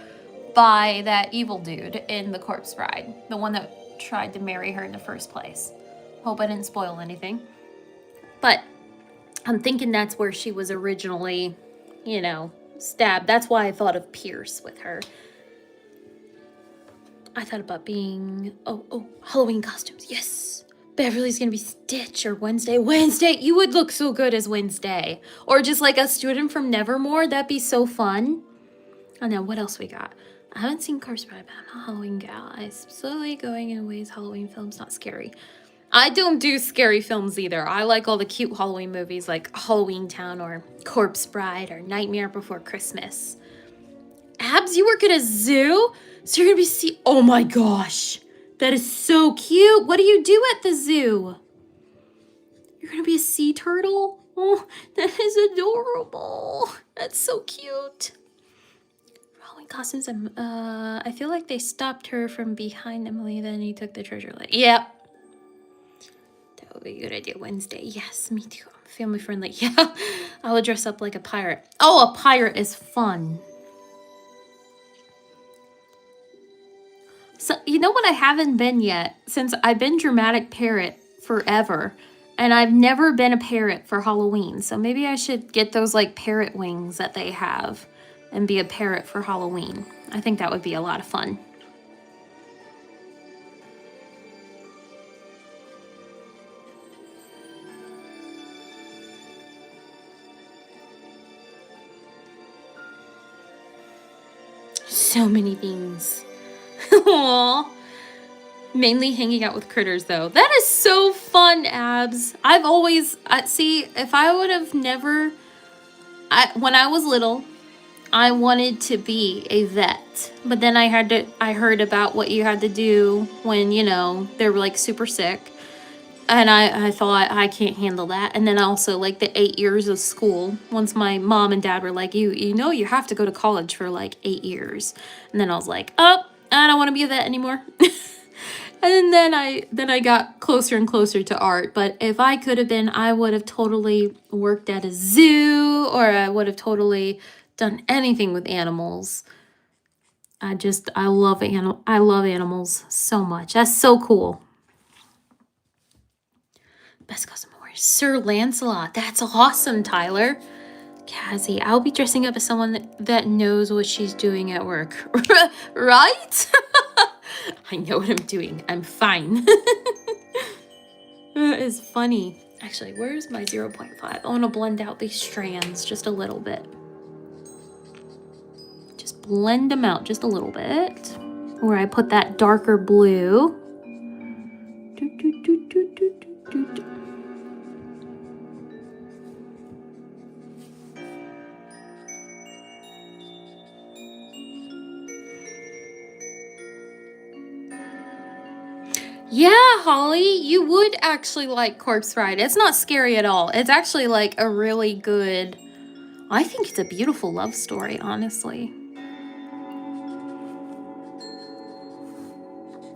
by that evil dude in The Corpse Bride, the one that tried to marry her in the first place. Hope I didn't spoil anything. But I'm thinking that's where she was originally, you know, stabbed. That's why I thought of Pierce with her. I thought about being, Halloween costumes. Yes. Beverly's gonna be Stitch or Wednesday. Wednesday, you would look so good as Wednesday. Or just like a student from Nevermore. That'd be so fun. And then what else we got? I haven't seen Corpse Bride, but I'm not a Halloween gal. I'm slowly going in ways Halloween films not scary. I don't do scary films either. I like all the cute Halloween movies like Halloween Town or Corpse Bride or Nightmare Before Christmas. Abs, you work at a zoo? So you're gonna be oh my gosh. That is so cute. What do you do at the zoo? You're gonna be a sea turtle? Oh, that is adorable. That's so cute. Halloween costumes, I feel like they stopped her from behind Emily, then he took the treasure. Like, yep. That would be a good idea. Wednesday. Yes, me too. I'm family friendly. Yeah. I would dress up like a pirate. Oh, a pirate is fun. So, you know what I haven't been yet? Since I've been DramaticParrot forever, and I've never been a parrot for Halloween. So maybe I should get those like parrot wings that they have and be a parrot for Halloween. I think that would be a lot of fun. So many things. Aww. Mainly hanging out with critters, though. That is so fun, Abs. I've always... see, if I would have never... when I was little, I wanted to be a vet. But then I heard about what you had to do when, you know, they were, like, super sick. And I thought, I can't handle that. And then also, like, the 8 years of school. Once my mom and dad were like, you know you have to go to college for, like, 8 years. And then I was like, oh, I don't want to be a vet anymore. And then I got closer and closer to art. But if I could have been, I would have totally worked at a zoo. Or I would have totally done anything with animals. I love animals so much. That's so cool. Best costume award, Sir Lancelot. That's awesome, Tyler. Cassie, I'll be dressing up as someone that knows what she's doing at work. Right? I know what I'm doing. I'm fine. That is funny. Actually, where's my 0.5? I want to blend out these strands just a little bit. Just blend them out just a little bit. Where I put that darker blue. Yeah, Holly, you would actually like Corpse Bride. It's not scary at all. It's actually like a really good... I think it's a beautiful love story, honestly.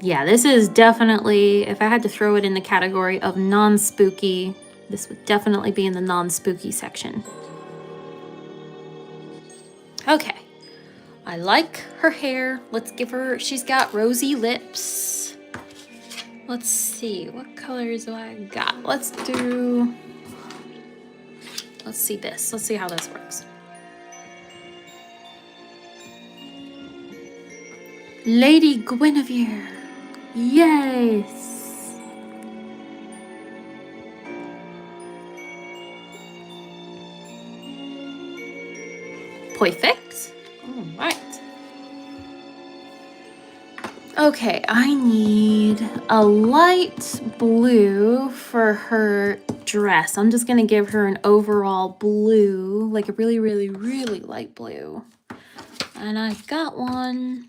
Yeah, this is definitely... If I had to throw it in the category of non-spooky, this would definitely be in the non-spooky section. Okay. I like her hair. Let's give her... She's got rosy lips. Let's see, what colors do I got? Let's see this. Let's see how this works. Lady Guinevere. Yes. Perfect. All right. Okay, I need a light blue for her dress. I'm just gonna give her an overall blue, like a really, really, really light blue. And I've got one,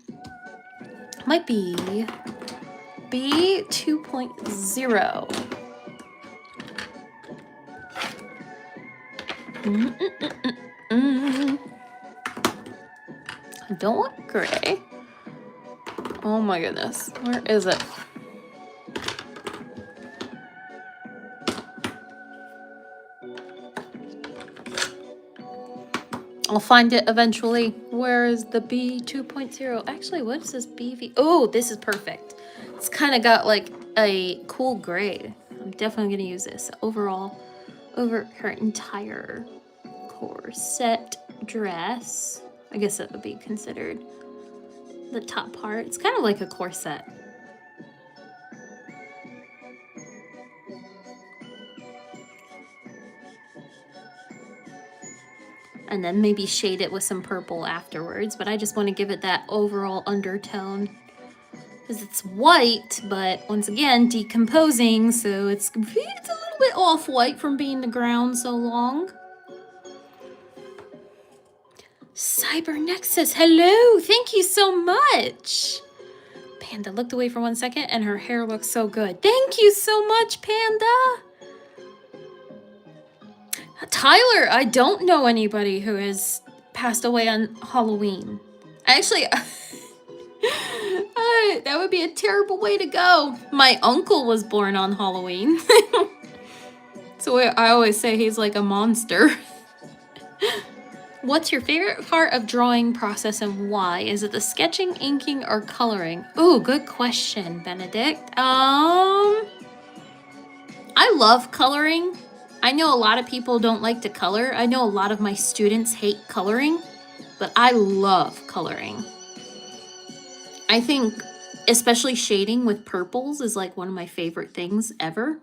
might be B 2.0. I don't want gray. Oh my goodness, where is it? I'll find it eventually. Where is the B 2.0? Actually, what is this BV? Oh, this is perfect. It's kind of got like a cool gray. I'm definitely going to use this overall over her entire corset dress. I guess that would be considered the top part. It's kind of like a corset. And then maybe shade it with some purple afterwards, but I just want to give it that overall undertone because it's white, but once again decomposing, so it's a little bit off white from being the ground so long. Cybernexus, hello, thank you so much. Panda looked away for 1 second and her hair looks so good. Thank you so much, Panda. Tyler, I don't know anybody who has passed away on Halloween. Actually, that would be a terrible way to go. My uncle was born on Halloween. So I always say he's like a monster. What's your favorite part of drawing process and why? Is it the sketching, inking, or coloring? Ooh, good question, Benedict. I love coloring. I know a lot of people don't like to color. I know a lot of my students hate coloring, but I love coloring. I think especially shading with purples is like one of my favorite things ever.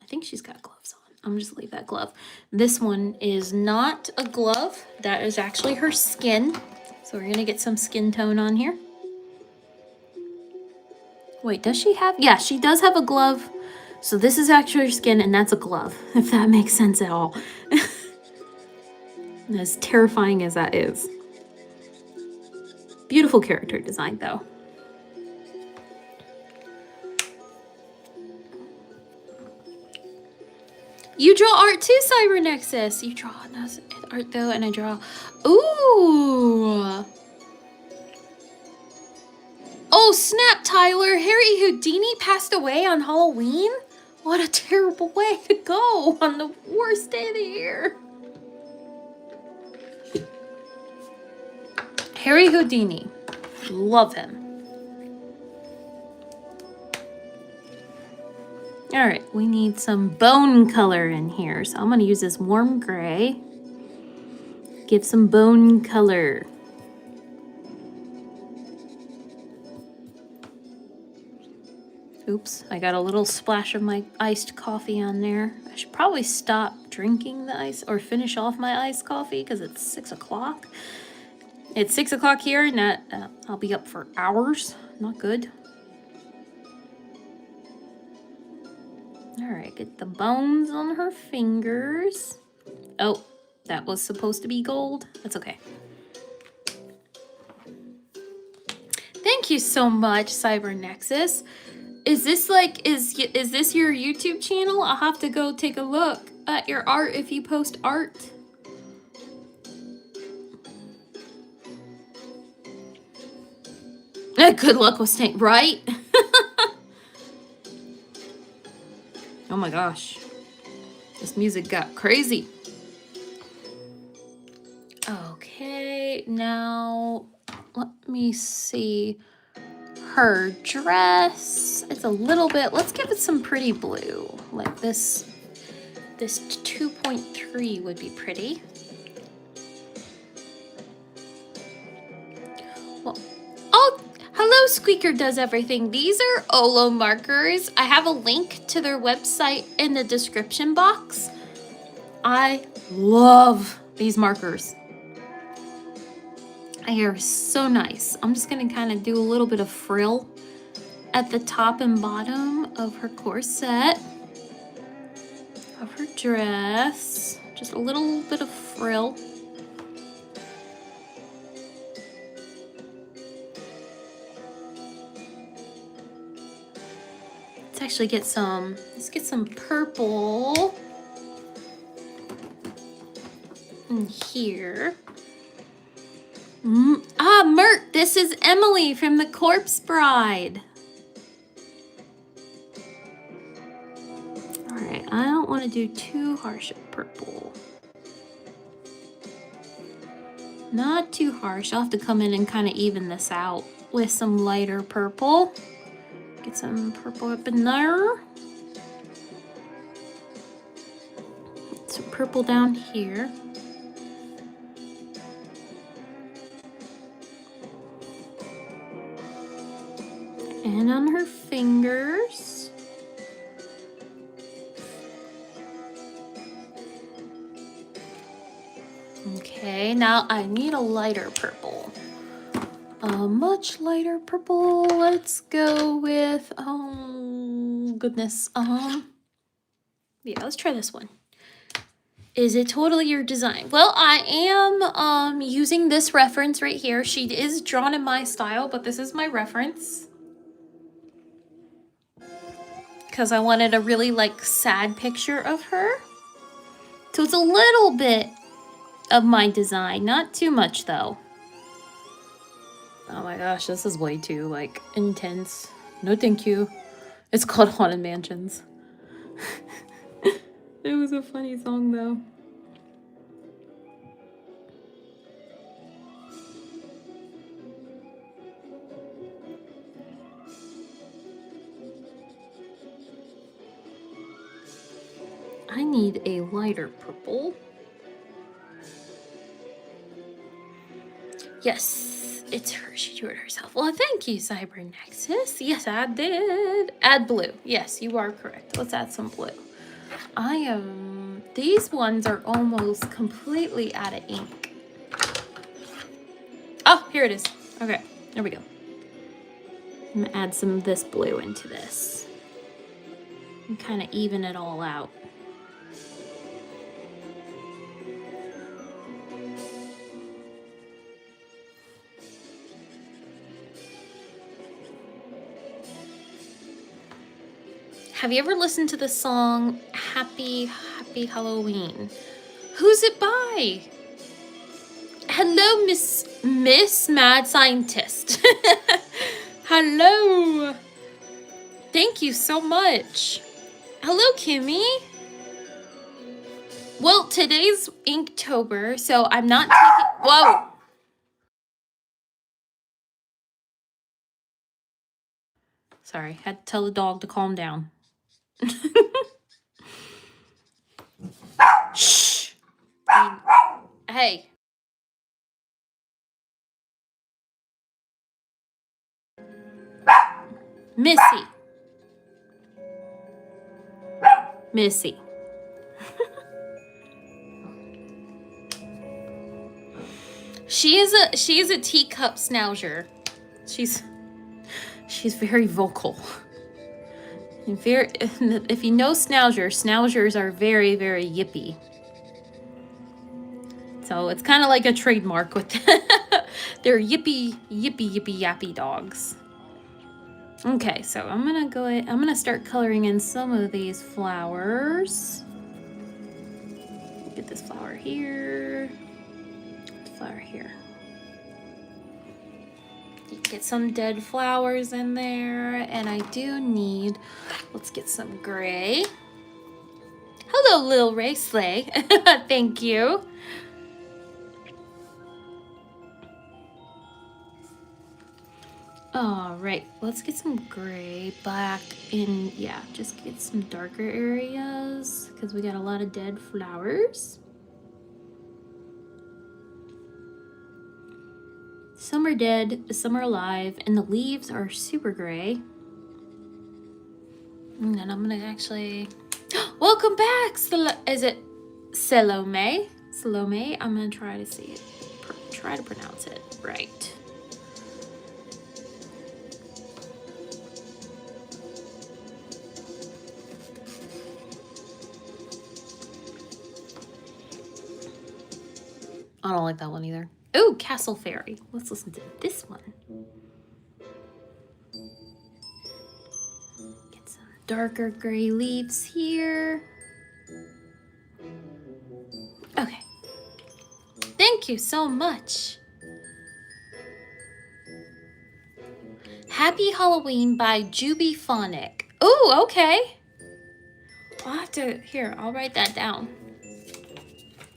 I think she's got gloves on. I'm just leave that glove. This one is not a glove. That is actually her skin. So we're gonna get some skin tone on here. Wait, does she have? Yeah, she does have a glove. So this is actually her skin and that's a glove, if that makes sense at all. As terrifying as that is. Beautiful character design though. You draw art too, Cybernexus. You draw art though, and I draw. Ooh. Oh snap, Tyler. Harry Houdini passed away on Halloween? What a terrible way to go on the worst day of the year. Harry Houdini. Love him. All right, we need some bone color in here. So I'm going to use this warm gray. Give some bone color. Oops, I got a little splash of my iced coffee on there. I should probably stop drinking the ice or finish off my iced coffee because it's 6 o'clock. It's 6 o'clock here and that, I'll be up for hours. Not good. All right, get the bones on her fingers. Oh, that was supposed to be gold. That's okay. Thank you so much, Cybernexus. Is this like, is this your YouTube channel? I'll have to go take a look at your art if you post art. Good luck with staying, right? Oh my gosh. This music got crazy. Okay, now let me see. Her dress, it's a little bit, let's give it some pretty blue. Like this 2.3 would be pretty. Well, oh, hello, Squeaker Does Everything. These are Olo markers. I have a link to their website in the description box. I love these markers. They are so nice. I'm just gonna kind of do a little bit of frill at the top and bottom of her corset, of her dress. Just a little bit of frill. Let's get some purple in here. Mert, this is Emily from The Corpse Bride. All right, I don't want to do too harsh of purple. Not too harsh. I'll have to come in and kind of even this out with some lighter purple. Get some purple up in there. Some purple down here. And on her fingers. Okay, now I need a lighter purple. A much lighter purple. Let's go with, oh goodness. Yeah, let's try this one. Is it totally your design? Well, I am using this reference right here. She is drawn in my style, but this is my reference. Because I wanted a really like sad picture of her. So it's a little bit of my design, not too much though. Oh my gosh, this is way too like intense. No thank you. It's called Haunted Mansions. It was a funny song though. I need a lighter purple. Yes, it's her. She drew it herself. Well, thank you, Cybernexus. Yes, I did. Add blue. Yes, you are correct. Let's add some blue. These ones are almost completely out of ink. Oh, here it is. Okay, there we go. I'm gonna add some of this blue into this and kind of even it all out. Have you ever listened to the song Happy Halloween? Who's it by? Hello, Miss Mad Scientist. Hello. Thank you so much. Hello, Kimmy. Well, today's Inktober, so I'm not taking... Whoa. Sorry, had to tell the dog to calm down. Shh. Hey. Missy. She is a teacup schnauzer. She's very vocal. And if you know schnauzers are very, very yippy. So it's kind of like a trademark with they're yippy yappy dogs. Okay, so I'm gonna start coloring in some of these flowers. Get this flower here. Flower here. Get some dead flowers in there, and I do need, let's get some gray. Hello, Lil Ray Slay. Thank you. All right, let's get some gray back in, yeah, just get some darker areas because we got a lot of dead flowers. Some are dead, some are alive, and the leaves are super gray. And then I'm gonna actually, welcome back, is it Salome? Salome, I'm gonna try to see it, try to pronounce it right. I don't like that one either. Oh, Castle Fairy. Let's listen to this one. Get some darker gray leaves here. Okay. Thank you so much. Happy Halloween by Jubyphonic. Oh, okay. I'll have to, here, I'll write that down.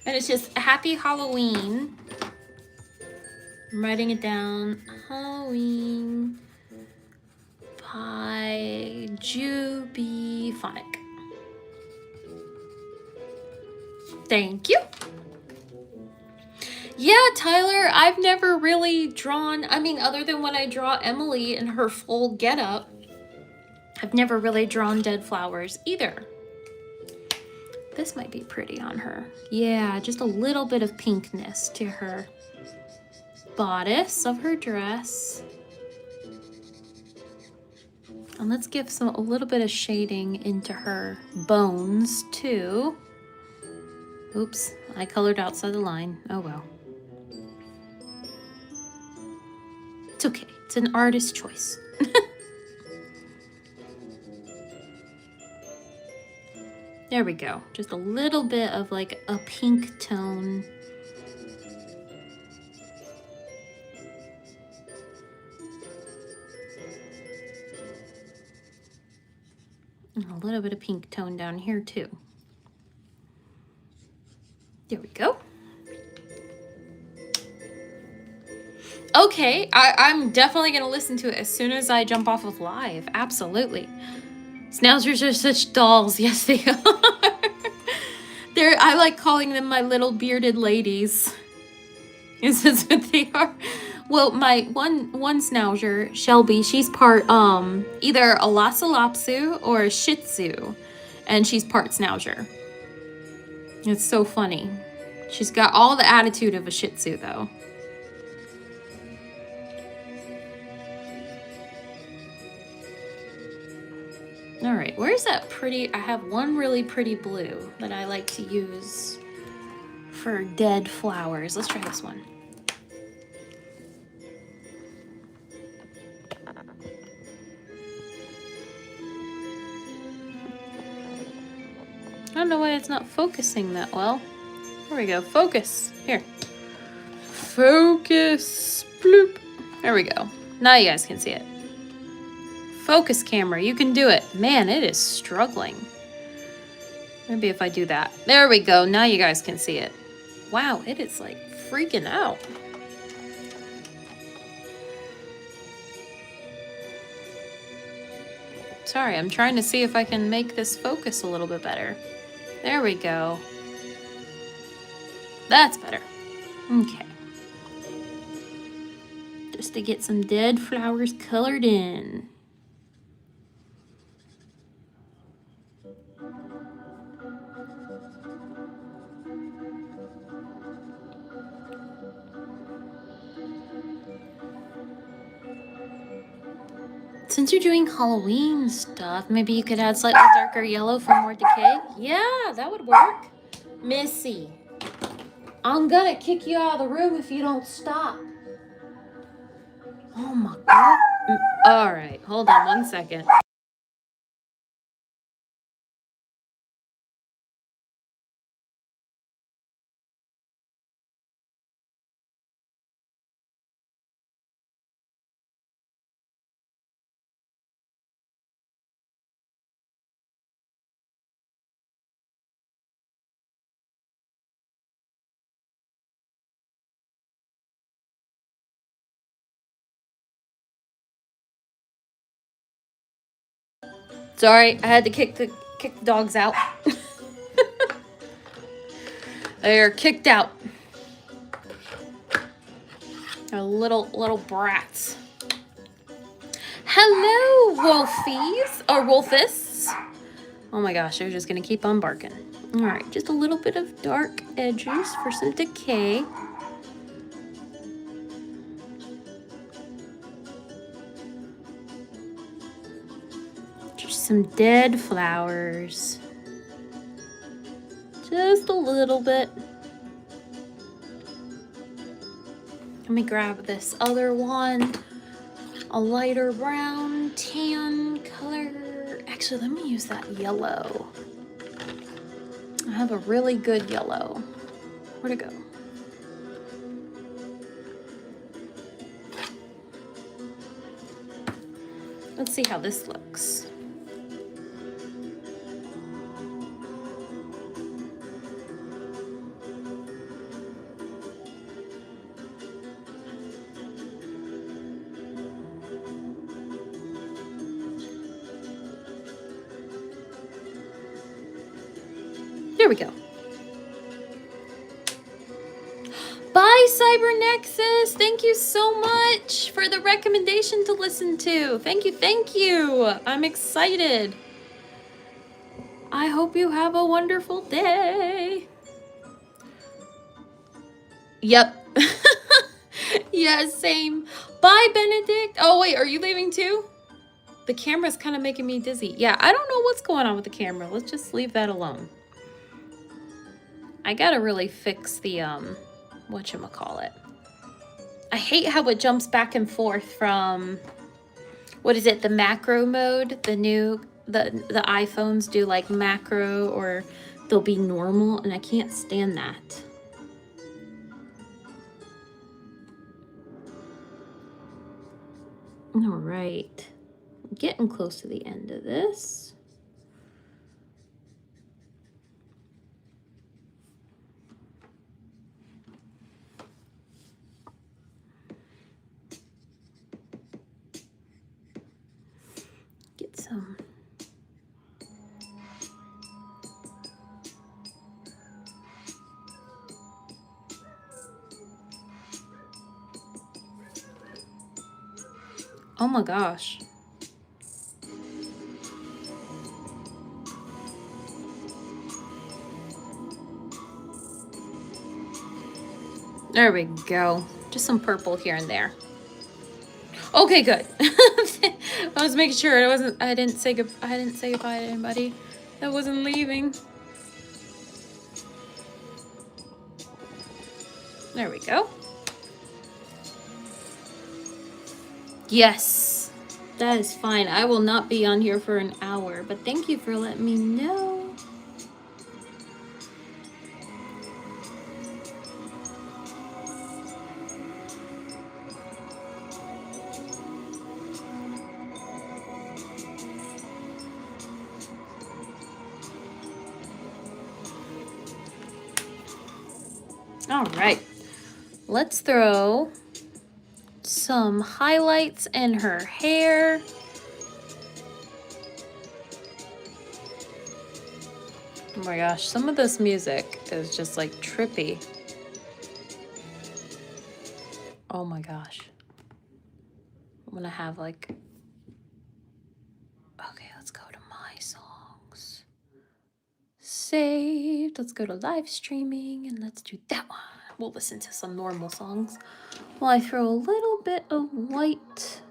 And it's just Happy Halloween I'm writing it down. Halloween by Jubyphonic. Thank you. Yeah, Tyler, I've never really drawn, I mean, other than when I draw Emily in her full getup, I've never really drawn dead flowers either. This might be pretty on her. Yeah, just a little bit of pinkness to her bodice of her dress. And let's give a little bit of shading into her bones too. Oops, I colored outside the line. Oh well. It's okay, it's an artist's choice. There we go, just a little bit of like a pink tone. And a little bit of pink tone down here too. There we go. Okay, I'm definitely gonna listen to it as soon as I jump off of live. Absolutely. Schnauzers are such dolls. Yes, they are. I like calling them my little bearded ladies. Is this what they are? Well, my one Schnauzer, Shelby, she's part either a Lhasa Apso or a Shih Tzu, and she's part Schnauzer. It's so funny. She's got all the attitude of a Shih Tzu though. All right, where's that pretty? I have one really pretty blue that I like to use for dead flowers. Let's try this one. I don't know why it's not focusing that well. There we go, focus, here. Focus, bloop. There we go, now you guys can see it. Focus camera, you can do it. Man, it is struggling. Maybe if I do that. There we go, now you guys can see it. Wow, it is like freaking out. Sorry, I'm trying to see if I can make this focus a little bit better. There we go. That's better. Okay. Just to get some dead flowers colored in. Since you're doing Halloween stuff, maybe you could add slightly darker yellow for more decay? Yeah, that would work. Missy, I'm gonna kick you out of the room if you don't stop. Oh my God. All right, hold on one second. Sorry, I had to kick the dogs out. They're kicked out. They're little brats. Hello, wolfies or wolfists. Oh my gosh, they're just gonna keep on barking. All right, just a little bit of dark edges for some decay. Just some dead flowers. Just a little bit. Let me grab this other one. A lighter brown, tan color. Actually, let me use that yellow. I have a really good yellow. Where'd it go? Let's see how this looks. There we go. Bye, Cybernexus. Thank you so much for the recommendation to listen to. Thank you, thank you. I'm excited. I hope you have a wonderful day. Yep. Yeah, same. Bye, Benedict. Oh, wait, are you leaving too? The camera's kind of making me dizzy. Yeah, I don't know what's going on with the camera. Let's just leave that alone. I gotta really fix the, whatchamacallit. I hate how it jumps back and forth from, what is it, the macro mode? The new, the iPhones do like macro, or they'll be normal, and I can't stand that. All right, getting close to the end of this. Get some. Oh my gosh. There we go. Just some purple here and there. Okay, good. I was making sure I didn't say goodbye to anybody that wasn't leaving. There we go. Yes, that is fine. I will not be on here for an hour, but thank you for letting me know. All right, let's throw some highlights in her hair. Oh my gosh, some of this music is just like trippy. Oh my gosh. I'm gonna have like, okay, let's go to my songs. Saved. Let's go to live streaming and let's do that one. We'll listen to some normal songs while I throw a little bit of white.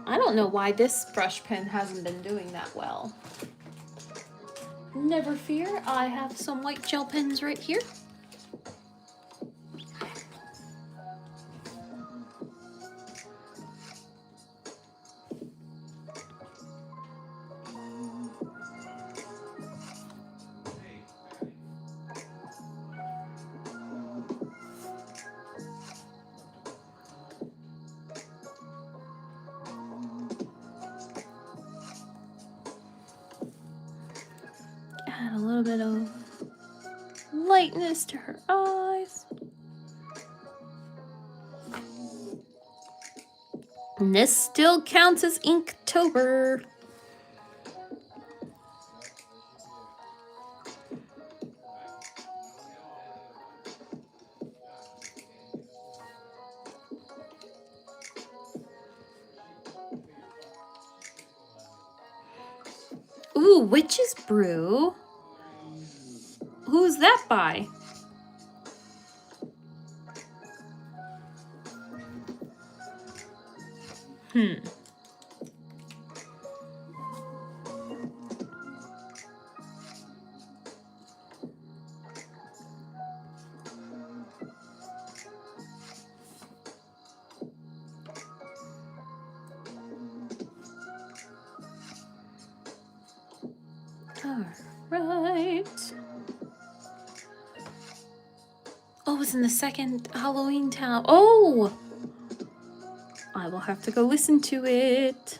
I don't know why this brush pen hasn't been doing that well. Never fear, I have some white gel pens right here. Add a little bit of lightness to her eyes. And this still counts as Inktober. Ooh, Witch's Brew. Who's that by? All right. Oh, it's in the second Halloween Town. Oh! I will have to go listen to it.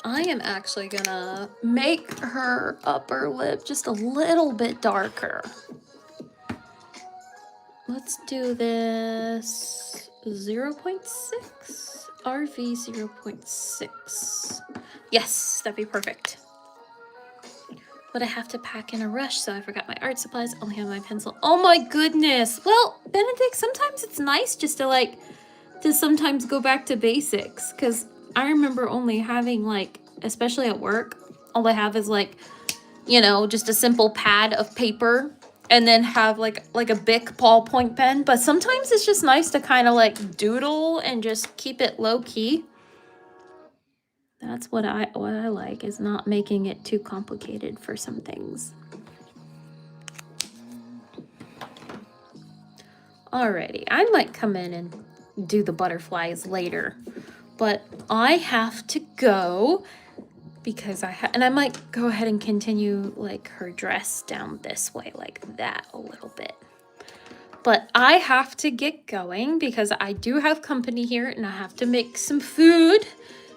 I am actually gonna make her upper lip just a little bit darker. Let's do this 0.6, RV 0.6. Yes, that'd be perfect. But I have to pack in a rush, so I forgot my art supplies. Only have my pencil. Oh my goodness. Well, Benedict, sometimes it's nice just to sometimes go back to basics, because I remember only having, like, especially at work, all I have is, like, you know, just a simple pad of paper, and then have like a Bic ballpoint pen. But sometimes it's just nice to kind of like doodle and just keep it low key. That's what I like, is not making it too complicated for some things. Alrighty, I might come in and do the butterflies later, but I have to go because and I might go ahead and continue like her dress down this way like that a little bit. But I have to get going because I do have company here and I have to make some food.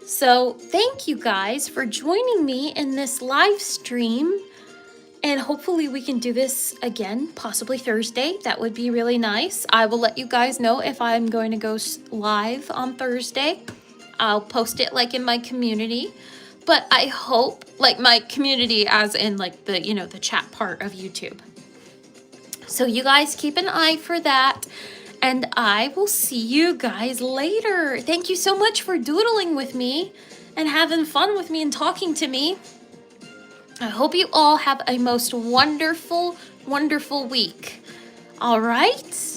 So thank you guys for joining me in this live stream. And hopefully we can do this again, possibly Thursday. That would be really nice. I will let you guys know if I'm going to go live on Thursday. I'll post it like in my community. But I hope, like my community as in like the, you know, the chat part of YouTube. So you guys keep an eye for that. And I will see you guys later. Thank you so much for doodling with me and having fun with me and talking to me. I hope you all have a most wonderful, wonderful week. All right?